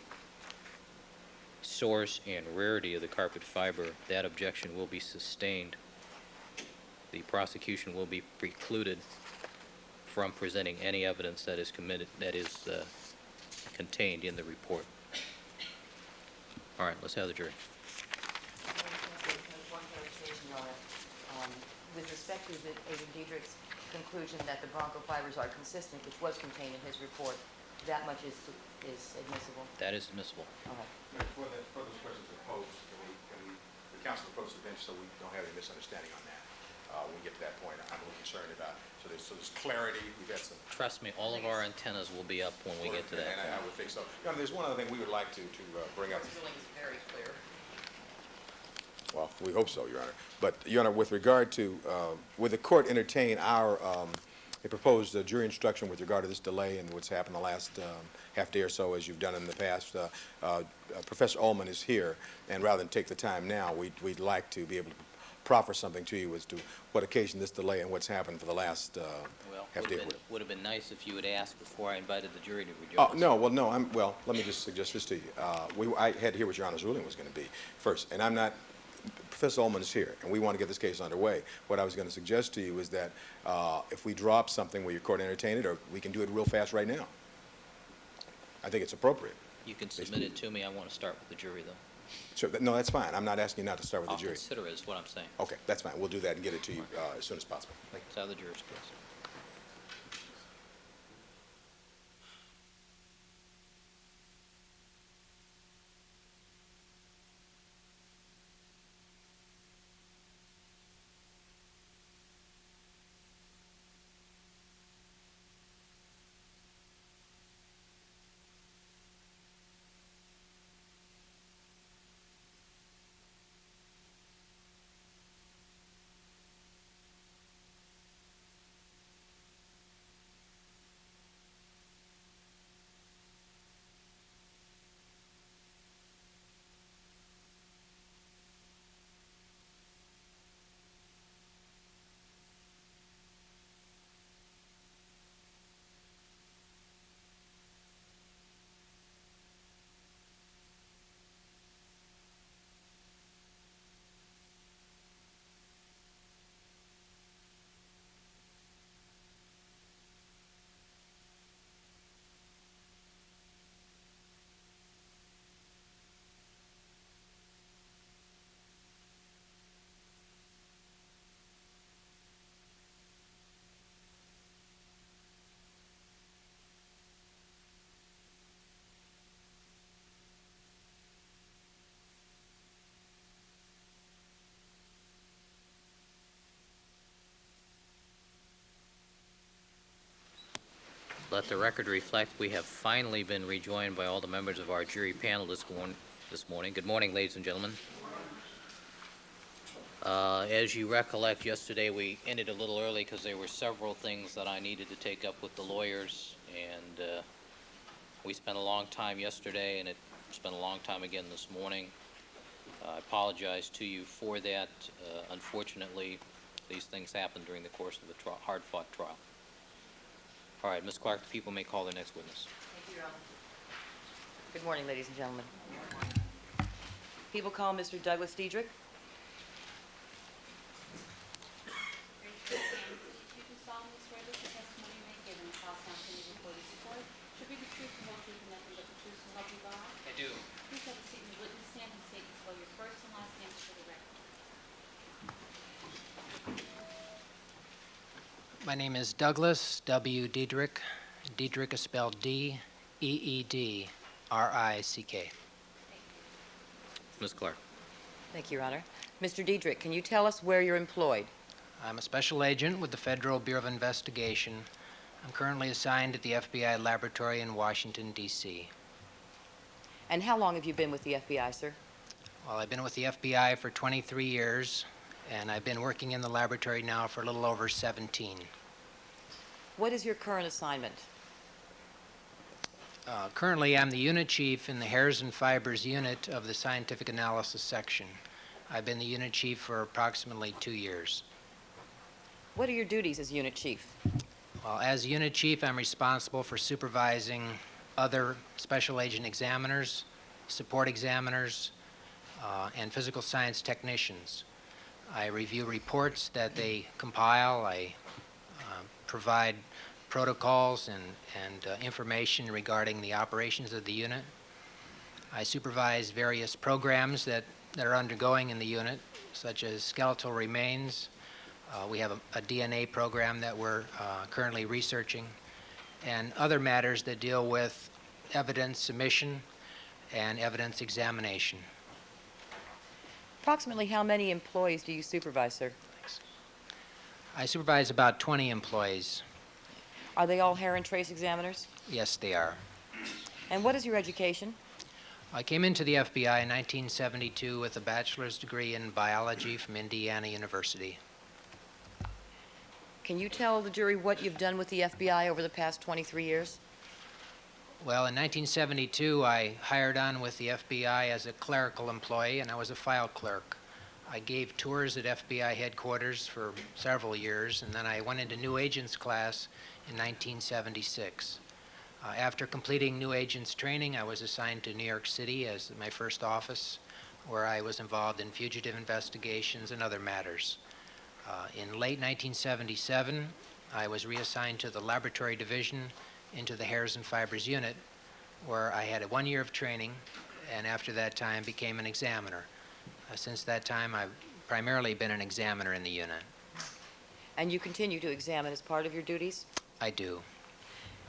source and rarity of the carpet fiber, that objection will be sustained. The prosecution will be precluded from presenting any evidence that is contained in the report. All right, let's have the jury. One clarification on it. With respect to Agent Deedrick's conclusion that the Bronco fibers are consistent, which was contained in his report, that much is admissible? That is admissible. All right. For those questions posed, can the counsel approach the bench so we don't have any misunderstanding on that? When we get to that point, I'm a little concerned about, so there's clarity. We've got some. Trust me, all of our antennas will be up when we get to that And I point. would think so. Your Honor, there's one other thing we would like to bring up. The ruling is very clear. Well, we hope so, Your Honor. But, Your Honor, with regard to, would the court entertain our a proposed jury instruction with regard to this delay and what's happened the last half day or so, as you've done in the past? Professor Ullman is here, and rather than take the time now, we'd like to be able to proffer something to you as to what occasioned this delay and what's happened for the last Well, half day. would have been nice if you had asked before I invited the jury to rejoice. Oh, no, well, no, let me just suggest this to you. I had to hear what Your Honor's ruling was going to be first, and I'm not, Professor Ullman is here, and we want to get this case underway. What I was going to suggest to you is that if we drop something, will your court entertain it, or we can do it real fast right now? I think it's appropriate. You can submit it to me. I want to start with the jury, though. Sure, no, that's fine. I'm not asking you not to start with I'll the jury. consider it, is what I'm saying. Okay, that's fine. We'll do that and get it to you as soon as possible. Let's have the jurors, please. Let the record reflect we have finally been rejoined by all the members of our jury panel this morning. Good morning, ladies and gentlemen. As you recollect, yesterday we ended a little early because there were several things that I needed to take up with the lawyers, and we spent a long time yesterday, and it spent a long time again this morning. I apologize to you for that. Unfortunately, these things happen during the course of a hard-fought trial. All right, Ms. Clark, the people may call their next witness. Thank you, Your Honor. Good morning, ladies and gentlemen. People call Mr. Douglas Deedrick. You do solemnly swear that the testimony you may give in the trial counsel before this court should be the truth and whole truth and nothing but the truth, so help you God? I do. Please have a seat in the witness stand and state as well your first and last names for the record. My name is Douglas W. Deedrick. Deedrick is spelled D-E-E-D-R-I-C-K. Ms. Clark. Thank you, Your Honor. Mr. Deedrick, can you tell us where you're employed? I'm a special agent with the Federal Bureau of Investigation. I'm currently assigned at the FBI laboratory in Washington, D.C. And how long have you been with the FBI, sir? Well, I've been with the FBI for 23 years, and I've been working in the laboratory now for a little over 17. What is your current assignment? Currently, I'm the unit chief in the hairs and fibers unit of the scientific analysis section. I've been the unit chief for approximately 2 years. What are your duties as unit chief? Well, as unit chief, I'm responsible for supervising other special agent examiners, support examiners, and physical science technicians. I review reports that they compile. I provide protocols and information regarding the operations of the unit. I supervise various programs that are undergoing in the unit, such as skeletal remains. We have a DNA program that we're currently researching, and other matters that deal with evidence submission and evidence examination. Approximately how many employees do you supervise, sir? Thanks. I supervise about 20 employees. Are they all hair and trace examiners? Yes, they are. And what is your education? I came into the FBI in 1972 with a bachelor's degree in biology from Indiana University. Can you tell the jury what you've done with the FBI over the past 23 years? Well, in 1972, I hired on with the FBI as a clerical employee, and I was a file clerk. I gave tours at FBI headquarters for several years, and then I went into new agents class in 1976. After completing new agents training, I was assigned to New York City as my first office, where I was involved in fugitive investigations and other matters. In late 1977, I was reassigned to the laboratory division into the hairs and fibers unit, where I had 1 year of training, and after that time became an examiner. Since that time, I've primarily been an examiner in the unit. And you continue to examine as part of your duties? I do.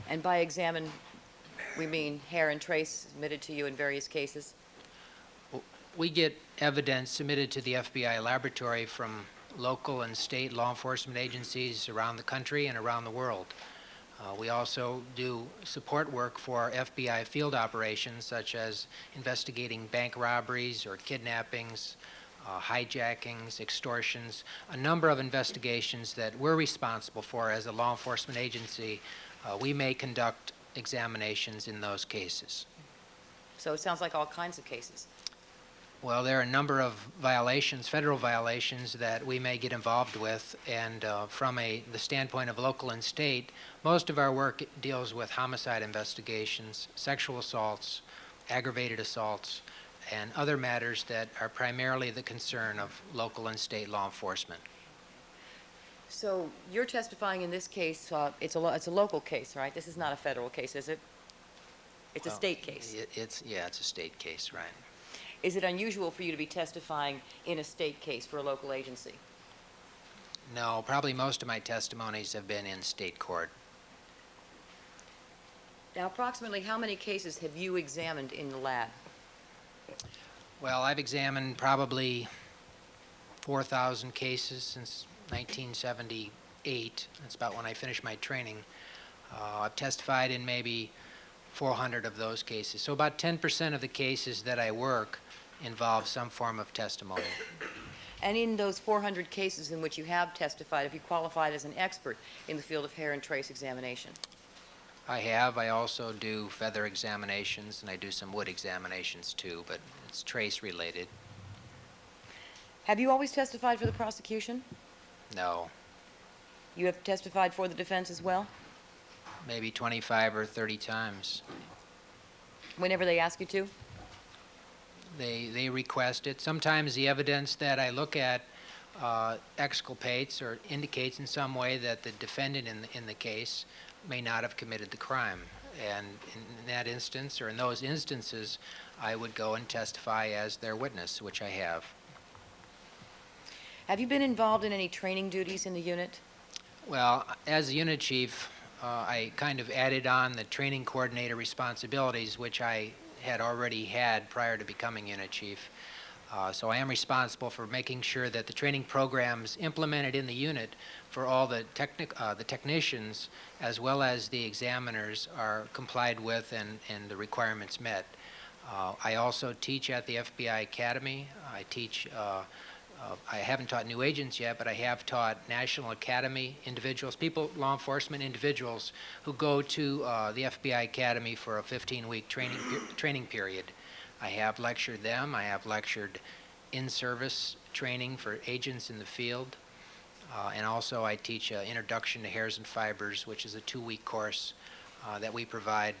And by examine, we mean hair and trace submitted to you in various cases? We get evidence submitted to the FBI laboratory from local and state law enforcement agencies around the country and around the world. We also do support work for FBI field operations, such as investigating bank robberies or kidnappings, hijackings, extortions, a number of investigations that we're responsible for as a law enforcement agency. We may conduct examinations in those cases. So it sounds like all kinds of cases. Well, there are a number of violations, federal violations, that we may get involved with, and from the standpoint of local and state, most of our work deals with homicide investigations, sexual assaults, aggravated assaults, and other matters that are primarily the concern of local and state law enforcement. So you're testifying in this case, it's a local case, right? This is not a federal case, is it? It's a state case. It's a state case, right. Is it unusual for you to be testifying in a state case for a local agency? No, probably most of my testimonies have been in state court. Now, approximately how many cases have you examined in the lab? Well, I've examined probably 4,000 cases since 1978. That's about when I finished my training. I've testified in maybe 400 of those cases. So about 10% of the cases that I work involve some form of testimony. And in those 400 cases in which you have testified, have you qualified as an expert in the field of hair and trace examination? I have. I also do feather examinations, and I do some wood examinations too, but it's trace related. Have you always testified for the prosecution? No, You have testified for the defense as well, maybe 25 or 30 times. whenever they ask you to? They request it. Sometimes the evidence that I look at exculpates or indicates in some way that the defendant in the case may not have committed the crime. And in that instance, or in those instances, I would go and testify as their witness, which I have. Have you been involved in any training duties in the unit? Well, as a unit chief, I kind of added on the training coordinator responsibilities, which I had already had prior to becoming unit chief. So I am responsible for making sure that the training programs implemented in the unit for all the technicians as well as the examiners are complied with and the requirements met. I also teach at the FBI Academy. I teach, I haven't taught new agents yet, but I have taught National Academy individuals, law enforcement individuals who go to the FBI Academy for a 15-week training period. I have lectured them. I have lectured in-service training for agents in the field. And also I teach Introduction to Hairs and Fibers, which is a 2-week course that we provide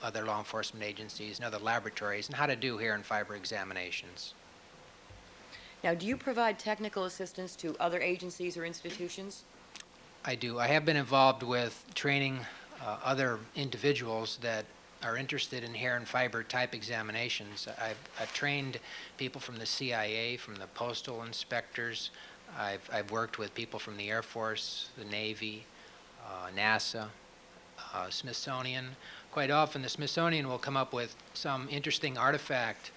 other law enforcement agencies and other laboratories on how to do hair and fiber examinations. Now, do you provide technical assistance to other agencies or institutions? I do. I have been involved with training other individuals that are interested in hair and fiber type examinations. I've trained people from the CIA, from the postal inspectors. I've worked with people from the Air Force, the Navy, NASA, Smithsonian. Quite often the Smithsonian will come up with some interesting artifact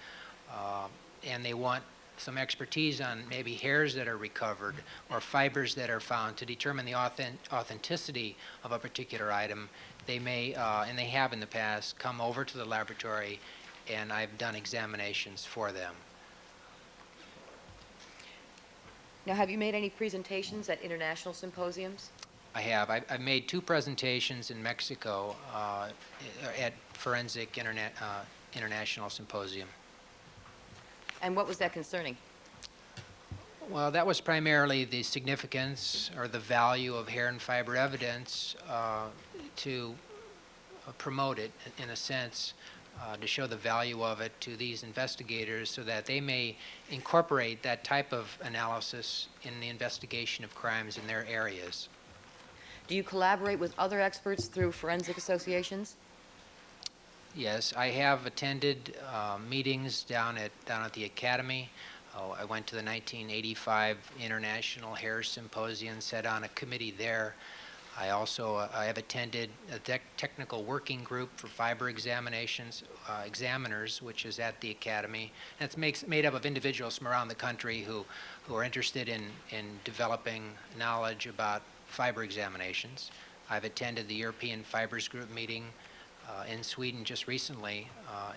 and they want some expertise on maybe hairs that are recovered or fibers that are found to determine the authenticity of a particular item. They may, and they have in the past, come over to the laboratory and I've done examinations for them. Now, have you made any presentations at international symposiums? I have. I've made 2 presentations in Mexico at Forensic International Symposium. And what was that concerning? Well, that was primarily the significance or the value of hair and fiber evidence to promote it, in a sense, to show the value of it to these investigators so that they may incorporate that type of analysis in the investigation of crimes in their areas. Do you collaborate with other experts through forensic associations? Yes, I have attended meetings down at the Academy. I went to the 1985 International Hair Symposium, sat on a committee there. I have attended a technical working group for fiber examiners, which is at the Academy. And it's made up of individuals from around the country who are interested in developing knowledge about fiber examinations. I've attended the European Fibers Group meeting in Sweden just recently,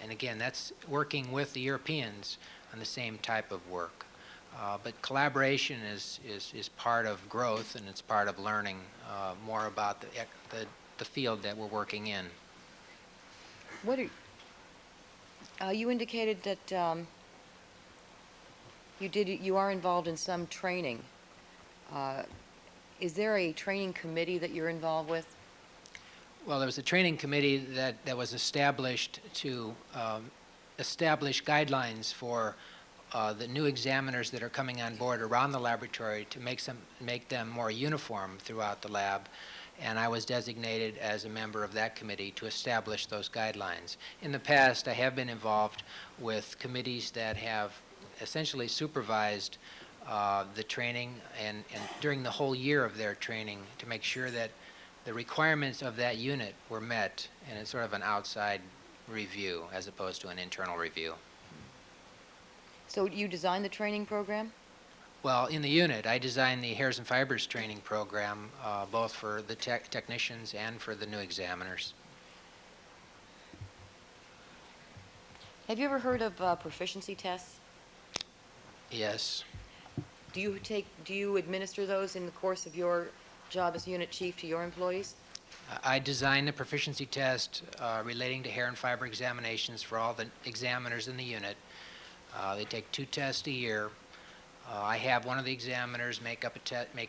and again, that's working with the Europeans on the same type of work. But collaboration is part of growth, and it's part of learning more about the field that we're working in. What are, you indicated that you are involved in some training. Is there a training committee that you're involved with? Well, there was a training committee that was established to establish guidelines for the new examiners that are coming on board around the laboratory to make them more uniform throughout the lab. And I was designated as a member of that committee to establish those guidelines. In the past, I have been involved with committees that have essentially supervised the training and during the whole year of their training to make sure that the requirements of that unit were met, and it's sort of an outside review as opposed to an internal review. So you designed the training program? Well, in the unit, I designed the hairs and fibers training program, both for the technicians and for the new examiners. Have you ever heard of proficiency tests? Yes. Do you administer those in the course of your job as unit chief to your employees? I designed the proficiency test relating to hair and fiber examinations for all the examiners in the unit. They take 2 tests a year. I have one of the examiners make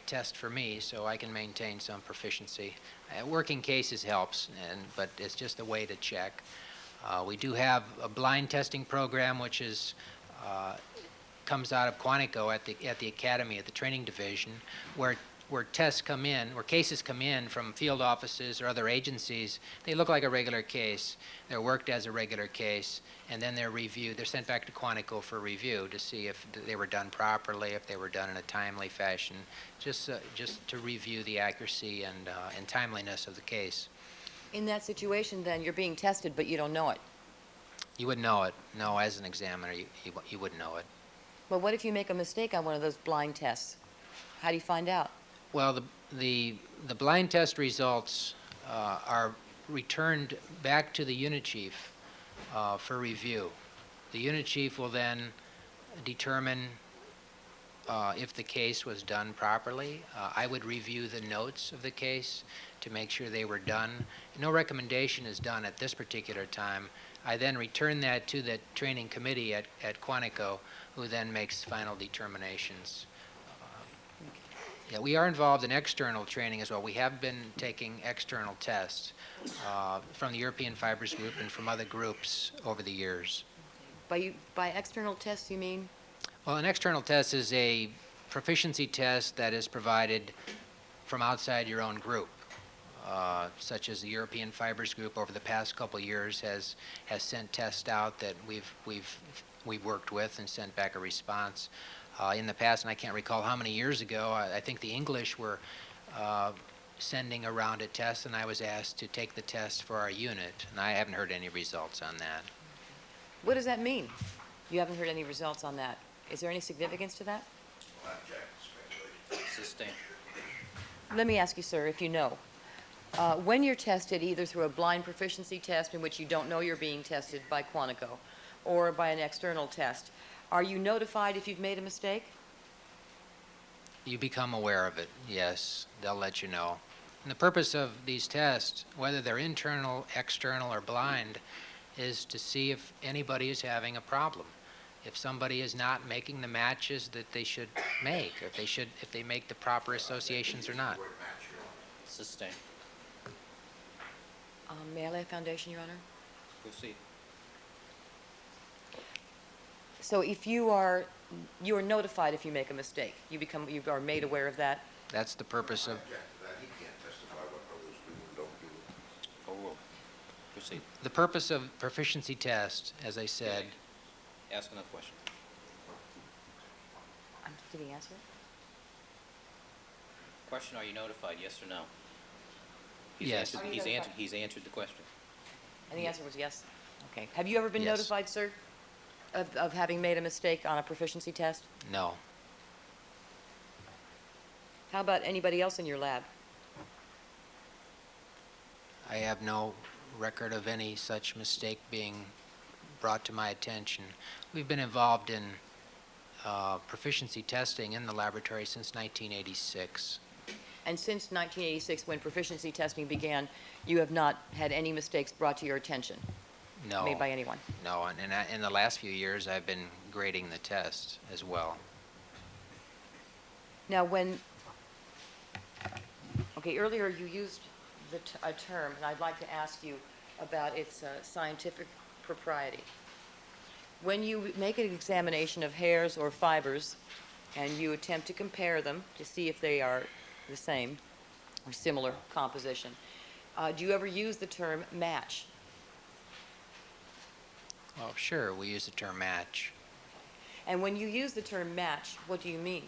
tests for me so I can maintain some proficiency. Working cases helps, but it's just a way to check. We do have a blind testing program which comes out of Quantico at the academy, at the training division, where cases come in from field offices or other agencies. They look like a regular case. They're worked as a regular case, and then they're reviewed. They're sent back to Quantico for review to see if they were done properly, if they were done in a timely fashion, just to review the accuracy and timeliness of the case. In that situation, then, you're being tested, but you don't know it. You wouldn't know it. No, as an examiner, you wouldn't know it. But what if you make a mistake on one of those blind tests? How do you find out? Well, the blind test results are returned back to the unit chief for review. The unit chief will then determine if the case was done properly. I would review the notes of the case to make sure they were done. No recommendation is done at this particular time. I then return that to the training committee at Quantico, who then makes final determinations. Yeah, we are involved in external training as well. We have been taking external tests from the European Fibers Group and from other groups over the years. By external tests, you mean? Well, an external test is a proficiency test that is provided from outside your own group, such as the European Fibers Group over the past couple of years has sent tests out that we've worked with and sent back a response. In the past, and I can't recall how many years ago, I think the English were sending around a test, and I was asked to take the test for our unit, and I haven't heard any results on that. What does that mean? You haven't heard any results on that. Is there any significance to that? Sustained. Let me ask you, sir, if you know. When you're tested either through a blind proficiency test in which you don't know you're being tested by Quantico or by an external test, are you notified if you've made a mistake? You become aware of it, yes. They'll let you know. And the purpose of these tests, whether they're internal, external, or blind, is to see if anybody is having a problem. If somebody is not making the matches that they should make, or if they make the proper associations or not. Sustained. May I lay a foundation, Your Honor? Proceed. So if you are notified if you make a mistake. You are made aware of that. That's the purpose of Overruled. Proceed. the purpose of proficiency test, as I said. Ask another question. Did he answer it? Question, are you notified, yes or no? Yes. He's answered the question. And the answer was yes. Okay. Have you ever been Yes. notified, sir, of having made a mistake on a proficiency test? No. How about anybody else in your lab? I have no record of any such mistake being brought to my attention. We've been involved in proficiency testing in the laboratory since 1986. And since 1986, when proficiency testing began, you have not had any mistakes brought to your attention No. made by anyone? No, and in the last few years, I've been grading the test as well. Now, earlier you used a term, and I'd like to ask you about its scientific propriety. When you make an examination of hairs or fibers, and you attempt to compare them to see if they are the same or similar composition, do you ever use the term match? Well, sure, we use the term match. And when you use the term match, what do you mean?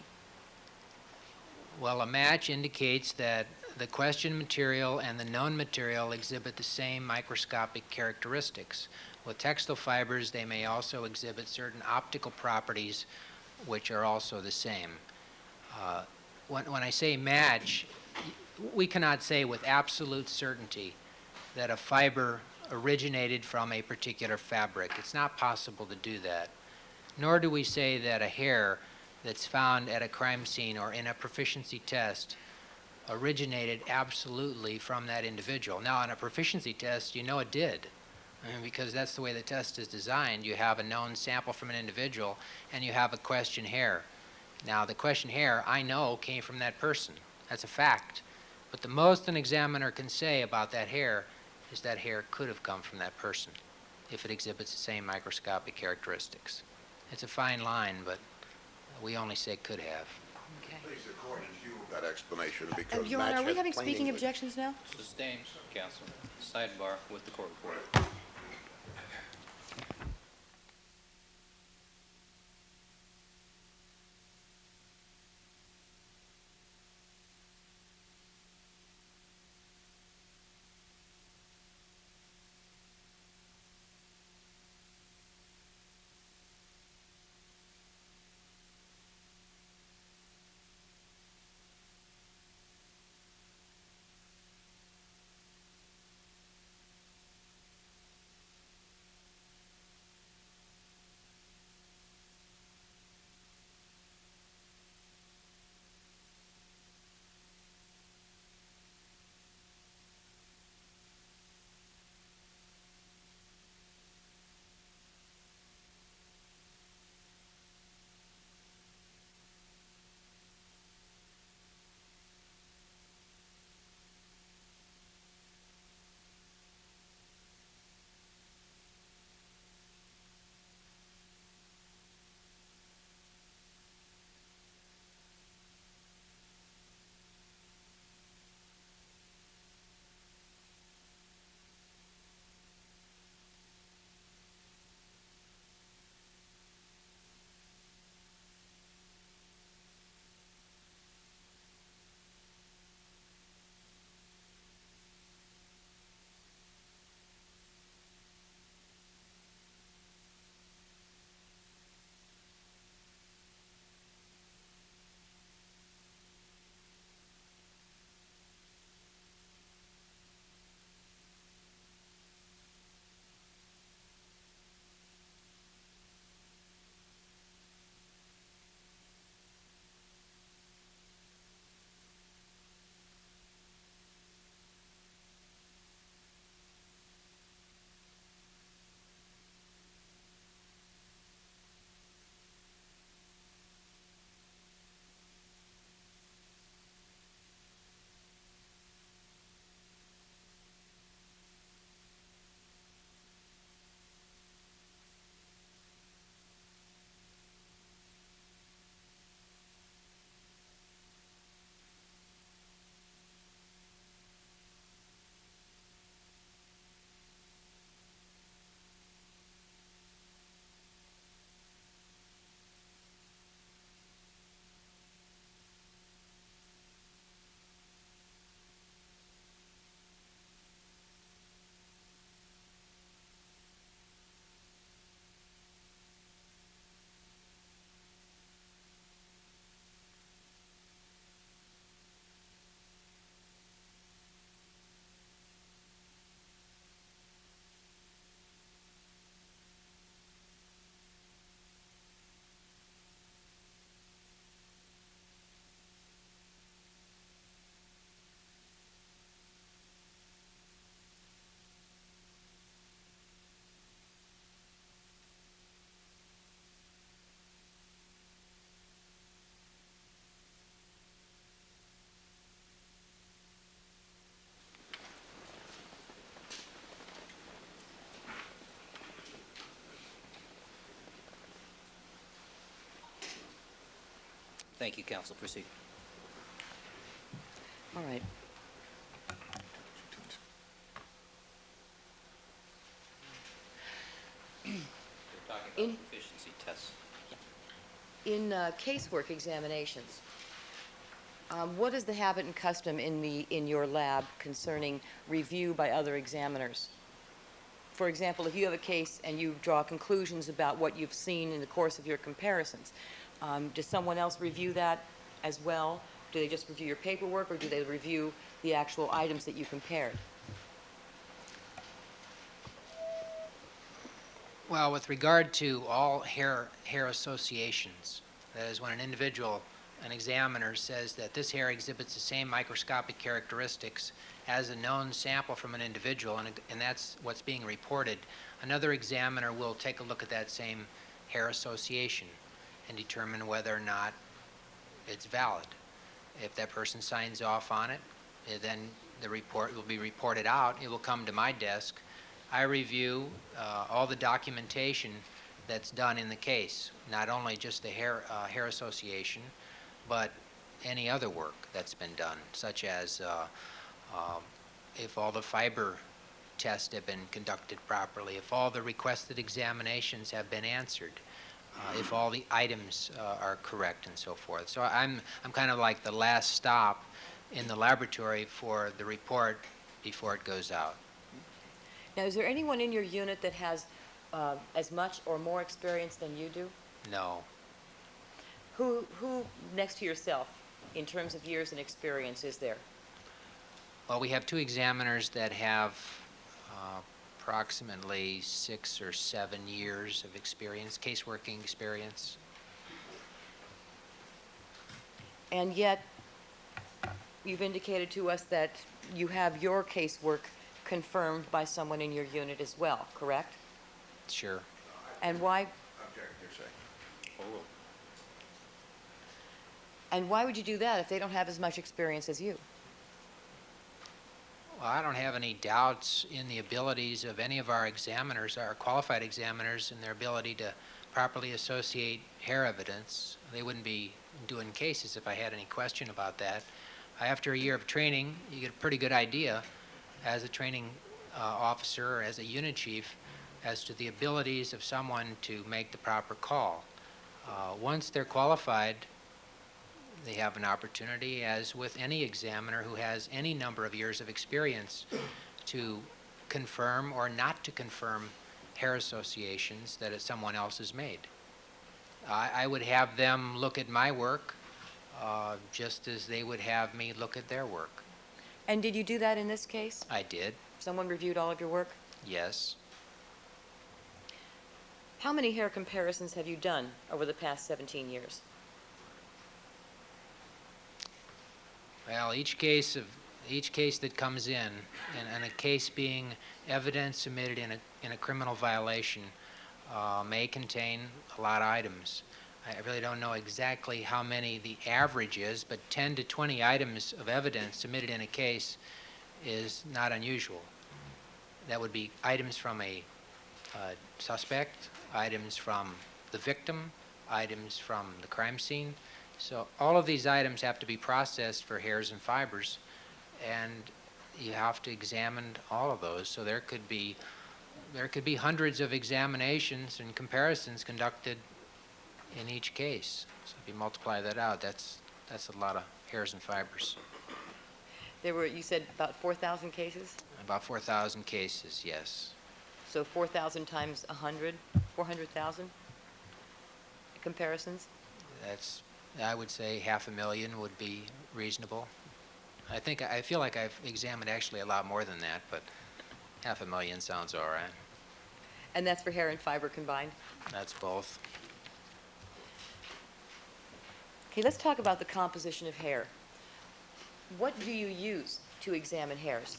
Well, a match indicates that the question material and the known material exhibit the same microscopic characteristics. With textile fibers, they may also exhibit certain optical properties which are also the same. When I say match, we cannot say with absolute certainty that a fiber originated from a particular fabric. It's not possible to do that. Nor do we say that a hair that's found at a crime scene or in a proficiency test originated absolutely from that individual. Now, on a proficiency test, you know it did. I mean, because that's the way the test is designed. You have a known sample from an individual, and you have a question hair. Now, the question hair, I know, came from that person. That's a fact. But the most an examiner can say about that hair is that hair could have come from that person if it exhibits the same microscopic characteristics. It's a fine line, but we only say could have. Okay. Please, according to you, that explanation, because Your match Honor, are we has having plain speaking English. objections now? Sustained, counsel. Sidebar with the court reporter. Thank you, counsel. Proceed. All right. We're talking In- about proficiency tests. In casework examinations, what is the habit and custom in your lab concerning review by other examiners? For example, if you have a case and you draw conclusions about what you've seen in the course of your comparisons, does someone else review that as well? Do they just review your paperwork, or do they review the actual items that you compared? Well, with regard to all hair associations, that is, when an examiner says that this hair exhibits the same microscopic characteristics as a known sample from an individual, and that's what's being reported, another examiner will take a look at that same hair association and determine whether or not it's valid. If that person signs off on it, then the report will be reported out. It will come to my desk. I review all the documentation that's done in the case, not only just the hair association, but any other work that's been done, such as if all the fiber tests have been conducted properly, if all the requested examinations have been answered, if all the items are correct, and so forth. So I'm kind of like the last stop in the laboratory for the report before it goes out. Now, is there anyone in your unit that has as much or more experience than you do? No. Who next to yourself, in terms of years and experience, is there? Well, we have two examiners that have approximately 6 or 7 years of experience, caseworking experience. And yet, you've indicated to us that you have your casework confirmed by someone in your unit as well, correct? Sure. And why? Object, you're saying. And why would you do that if they don't have as much experience as you? Well, I don't have any doubts in the abilities of any of our examiners, our qualified examiners, in their ability to properly associate hair evidence. They wouldn't be doing cases if I had any question about that. After a year of training, you get a pretty good idea as a training officer or as a unit chief as to the abilities of someone to make the proper call. Once they're qualified, they have an opportunity, as with any examiner who has any number of years of experience, to confirm or not to confirm hair associations that someone else has made. I would have them look at my work just as they would have me look at their work. And did you do that in this case? I did, Someone reviewed all of your work? yes. How many hair comparisons have you done over the past 17 years? Well, each case that comes in, and a case being evidence submitted in a criminal violation, may contain a lot of items. I really don't know exactly how many the average is, but 10 to 20 items of evidence submitted in a case is not unusual. That would be items from a suspect, items from the victim, items from the crime scene. So all of these items have to be processed for hairs and fibers, and you have to examine all of those. So there could be hundreds of examinations and comparisons conducted in each case. So if you multiply that out, that's a lot of hairs and fibers. There were, you said, about 4,000 cases? About 4,000 cases, yes. So 4,000 times 100, 400,000 comparisons? I would say 500,000 would be reasonable. I feel like I've examined actually a lot more than that, but 500,000 sounds all right. And that's for hair and fiber combined? That's both. Okay, let's talk about the composition of hair. What do you use to examine hairs?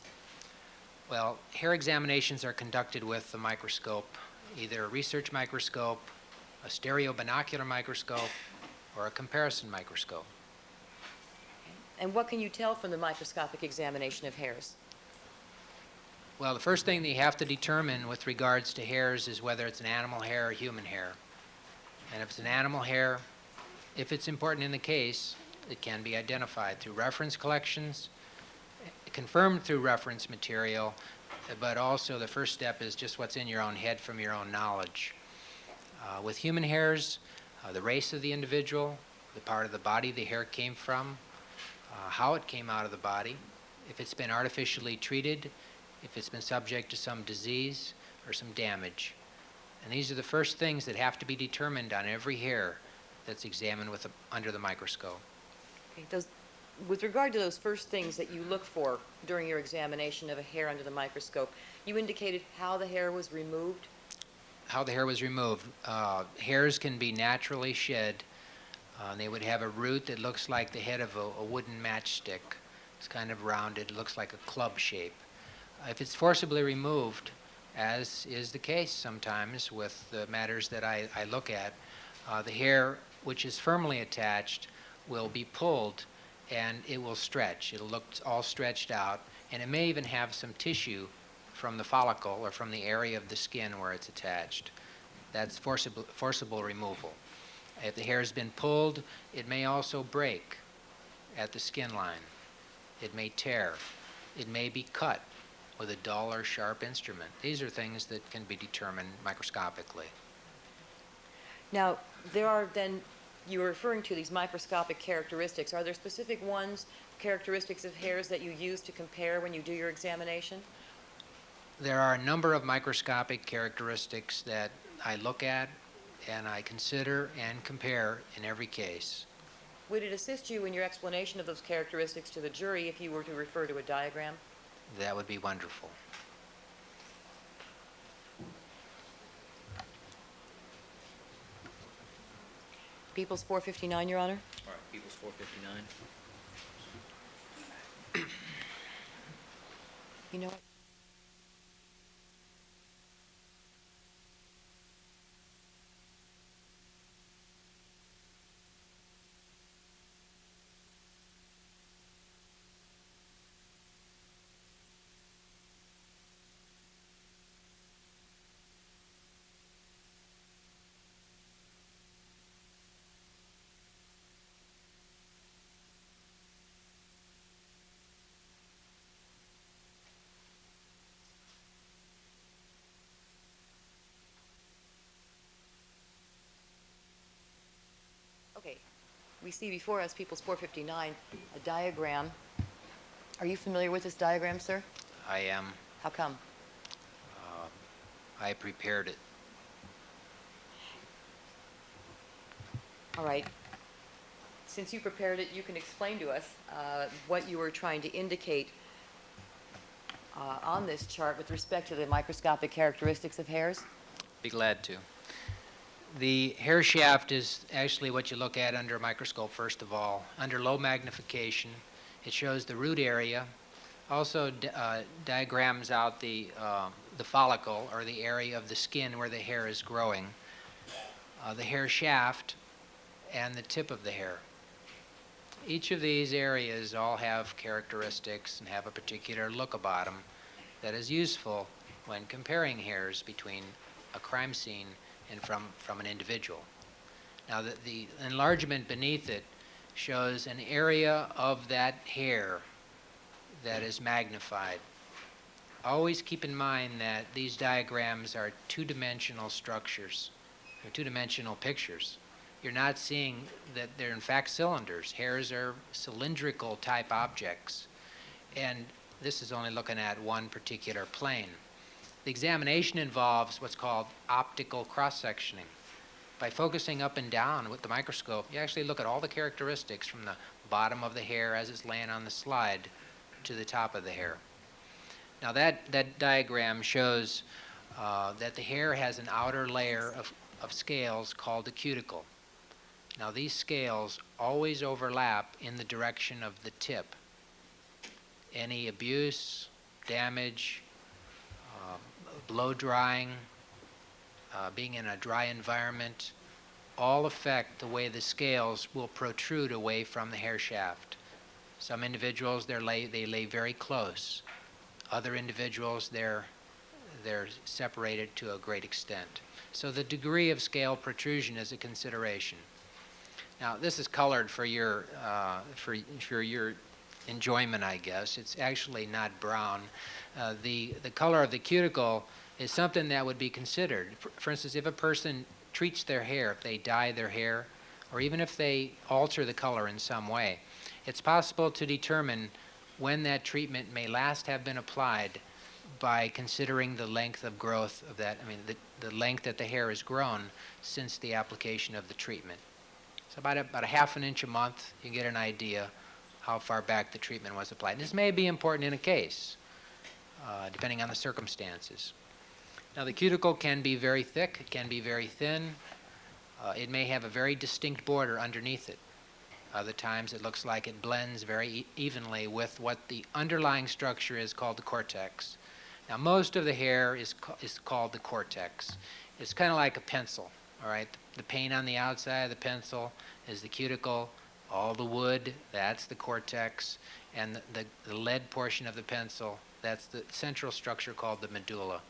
Well, hair examinations are conducted with the microscope, either a research microscope, a stereo binocular microscope, or a comparison microscope. And what can you tell from the microscopic examination of hairs? Well, the first thing that you have to determine with regards to hairs is whether it's an animal hair or human hair. And if it's an animal hair, if it's important in the case, it can be identified through reference collections, confirmed through reference material, but also the first step is just what's in your own head from your own knowledge. With human hairs, the race of the individual, the part of the body the hair came from, how it came out of the body, if it's been artificially treated, if it's been subject to some disease or some damage. And these are the first things that have to be determined on every hair that's examined under the microscope. With regard to those first things that you look for during your examination of a hair under the microscope, you indicated how the hair was removed. How the hair was removed. Hairs can be naturally shed. They would have a root that looks like the head of a wooden matchstick. It's kind of rounded, it looks like a club shape. If it's forcibly removed, as is the case sometimes with the matters that I look at, the hair, which is firmly attached, will be pulled and it will stretch. It'll look all stretched out, and it may even have some tissue from the follicle or from the area of the skin where it's attached. That's forcible removal. If the hair has been pulled, it may also break at the skin line. It may tear. It may be cut with a dull or sharp instrument. These are things that can be determined microscopically. Now, there are then, you were referring to these microscopic characteristics. Are there specific characteristics of hairs that you use to compare when you do your examination? There are a number of microscopic characteristics that I look at and I consider and compare in every case. Would it assist you in your explanation of those characteristics to the jury if you were to refer to a diagram? That would be wonderful. People's 459, Your Honor. All right, People's 459. You know what? Okay, we see before us, People's 459, a diagram. Are you familiar with this diagram, sir? I am. How come? I prepared it. All right. Since you prepared it, you can explain to us what you were trying to indicate on this chart with respect to the microscopic characteristics of hairs. Be glad to. The hair shaft is actually what you look at under a microscope, first of all. Under low magnification, it shows the root area, also diagrams out the follicle, or the area of the skin where the hair is growing, the hair shaft, and the tip of the hair. Each of these areas all have characteristics and have a particular look about them that is useful when comparing hairs between a crime scene and from an individual. Now, the enlargement beneath it shows an area of that hair that is magnified. Always keep in mind that these diagrams are two-dimensional structures, or two-dimensional pictures. You're not seeing that they're in fact cylinders. Hairs are cylindrical type objects, and this is only looking at one particular plane. The examination involves what's called optical cross-sectioning. By focusing up and down with the microscope, you actually look at all the characteristics from the bottom of the hair as it's laying on the slide to the top of the hair. Now that diagram shows that the hair has an outer layer of scales called the cuticle. Now these scales always overlap in the direction of the tip. Any abuse, damage, blow drying, being in a dry environment, all affect the way the scales will protrude away from the hair shaft. Some individuals, they lay very close. Other individuals, they're separated to a great extent. So the degree of scale protrusion is a consideration. Now, this is colored for your enjoyment, I guess. It's actually not brown. The color of the cuticle is something that would be considered. For instance, if a person treats their hair, if they dye their hair, or even if they alter the color in some way, it's possible to determine when that treatment may last have been applied by considering the length of growth of that, the length that the hair has grown since the application of the treatment. So about a half an inch a month, you get an idea how far back the treatment was applied. And this may be important in a case, depending on the circumstances. Now, the cuticle can be very thick, it can be very thin. It may have a very distinct border underneath it. Other times it looks like it blends very evenly with what the underlying structure is called the cortex. Now, most of the hair is called the cortex. It's kind of like a pencil, all right? The paint on the outside of the pencil is the cuticle. All the wood, that's the cortex. And the lead portion of the pencil, that's the central structure called the medulla.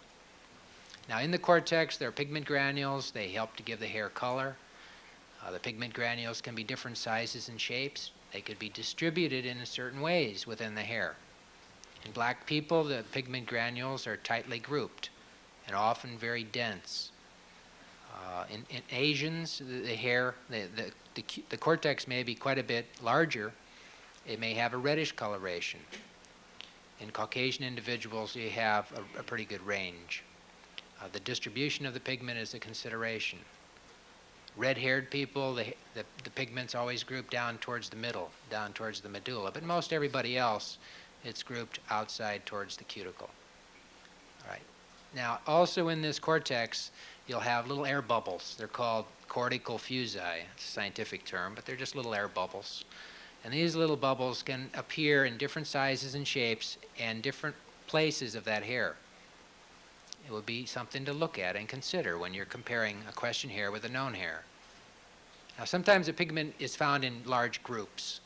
Now, in the cortex, there are pigment granules. They help to give the hair color. The pigment granules can be different sizes and shapes. They could be distributed in certain ways within the hair. In black people, the pigment granules are tightly grouped and often very dense. In Asians, the hair, the cortex may be quite a bit larger. It may have a reddish coloration. In Caucasian individuals, you have a pretty good range. The distribution of the pigment is a consideration. Red-haired people, the pigment's always grouped down towards the middle, down towards the medulla. But most everybody else, it's grouped outside towards the cuticle. All right. Now, also in this cortex, you'll have little air bubbles. They're called cortical fusi. It's a scientific term, but they're just little air bubbles. And these little bubbles can appear in different sizes and shapes and different places of that hair. It would be something to look at and consider when you're comparing a question hair with a known hair. Now, sometimes the pigment is found in large groups,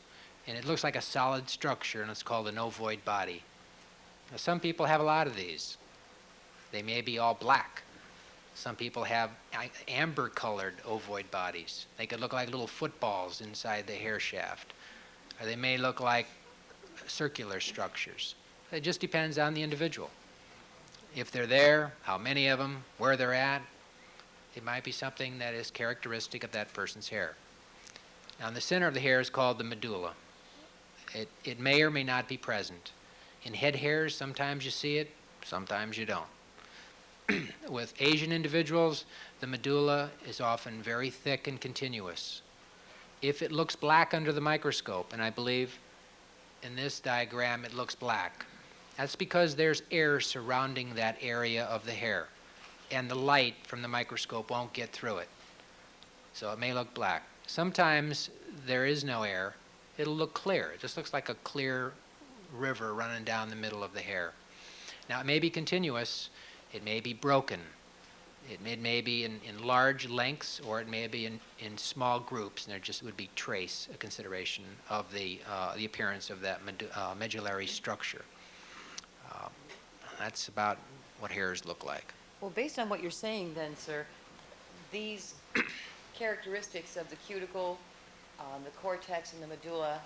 and it looks like a solid structure, and it's called an ovoid body. Now, some people have a lot of these. They may be all black. Some people have amber-colored ovoid bodies. They could look like little footballs inside the hair shaft. Or they may look like circular structures. It just depends on the individual. If they're there, how many of them, where they're at, it might be something that is characteristic of that person's hair. Now, in the center of the hair is called the medulla. It may or may not be present. In head hairs, sometimes you see it, sometimes you don't. With Asian individuals, the medulla is often very thick and continuous. If it looks black under the microscope, and I believe in this diagram it looks black, that's because there's air surrounding that area of the hair, and the light from the microscope won't get through it. So it may look black. Sometimes there is no air. It'll look clear. It just looks like a clear river running down the middle of the hair. Now, it may be continuous. It may be broken. It may be in large lengths, or it may be in small groups, and there just would be a consideration of the appearance of that medullary structure. That's about what hairs look like. Well, based on what you're saying then, sir, these characteristics of the cuticle, the cortex, and the medulla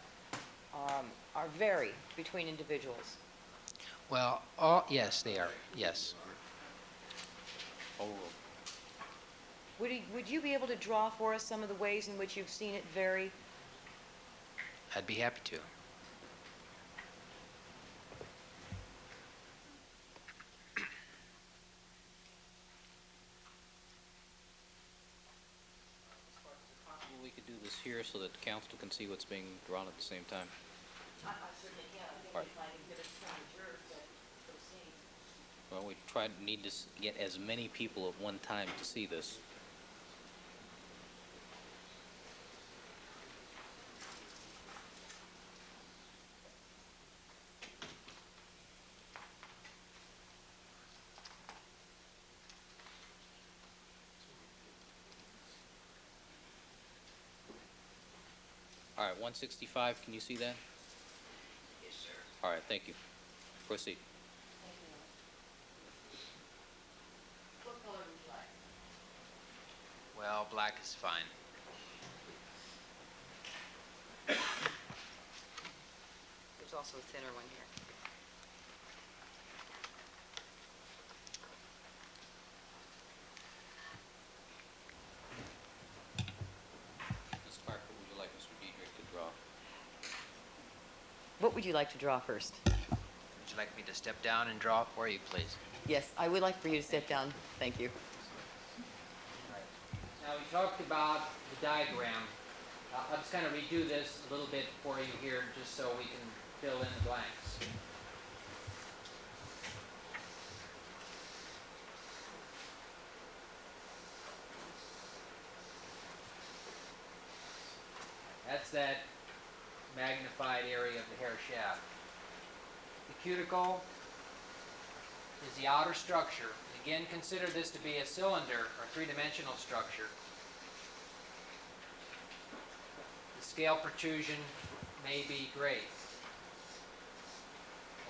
are vary between individuals. Well, yes, they are, yes. Would you be able to draw for us some of the ways in which you've seen it vary? I'd be happy to. We could do this here so that the council can see what's being drawn at the same time. All right. Well, we need to get as many people at one time to see this. All right, 165, can you see that? Yes, sir. All right, thank you. Proceed. What color would you like? Well, black is fine. There's also a thinner one here. Ms. Clark, what would you like Mr. Deedrick to draw? What would you like to draw first? Would you like me to step down and draw for you, please? Yes, I would like for you to step down. Thank you. Now, we talked about the diagram I'll just kind of redo this a little bit for you here, just so we can fill in the blanks. That's that magnified area of the hair shaft. The cuticle is the outer structure. Again, consider this to be a cylinder or three-dimensional structure. The scale protrusion may be great,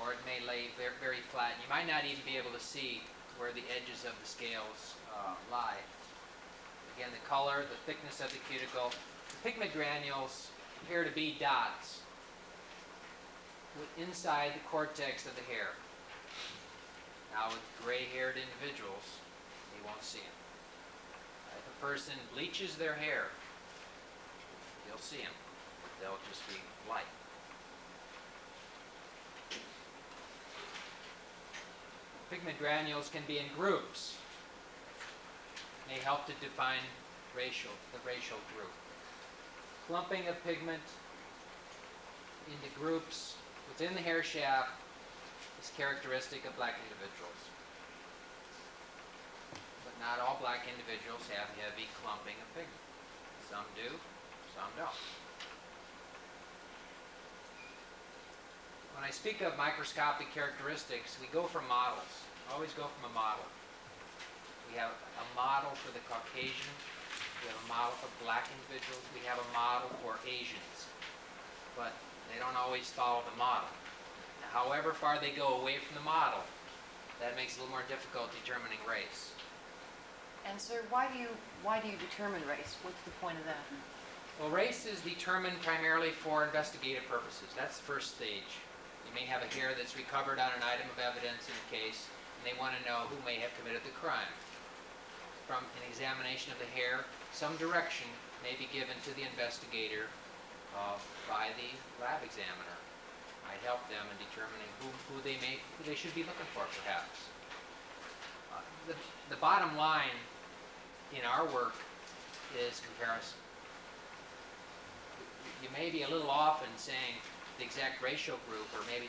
or it may lay very, very flat. You might not even be able to see where the edges of the scales lie. Again, the color, the thickness of the cuticle. The pigment granules appear to be dots inside the cortex of the hair. Now, with gray-haired individuals, you won't see them. If a person bleaches their hair, you'll see them. They'll just be light. Pigment granules can be in groups. They help to define the racial group. Clumping of pigment into groups within the hair shaft is characteristic of black individuals. But not all black individuals have heavy clumping of pigment. Some do, some don't. When I speak of microscopic characteristics, we go from models. Always go from a model. We have a model for the Caucasian. We have a model for black individuals. We have a model for Asians. But they don't always follow the model. Now, however far they go away from the model, that makes it a little more difficult determining race. And sir, why do you determine race? What's the point of that? Well, race is determined primarily for investigative purposes. That's the first stage. You may have a hair that's recovered on an item of evidence in a case, and they want to know who may have committed the crime. From an examination of the hair, some direction may be given to the investigator by the lab examiner. I help them in determining who they should be looking for, perhaps. The bottom line in our work is comparison. You may be a little off in saying the exact racial group, or maybe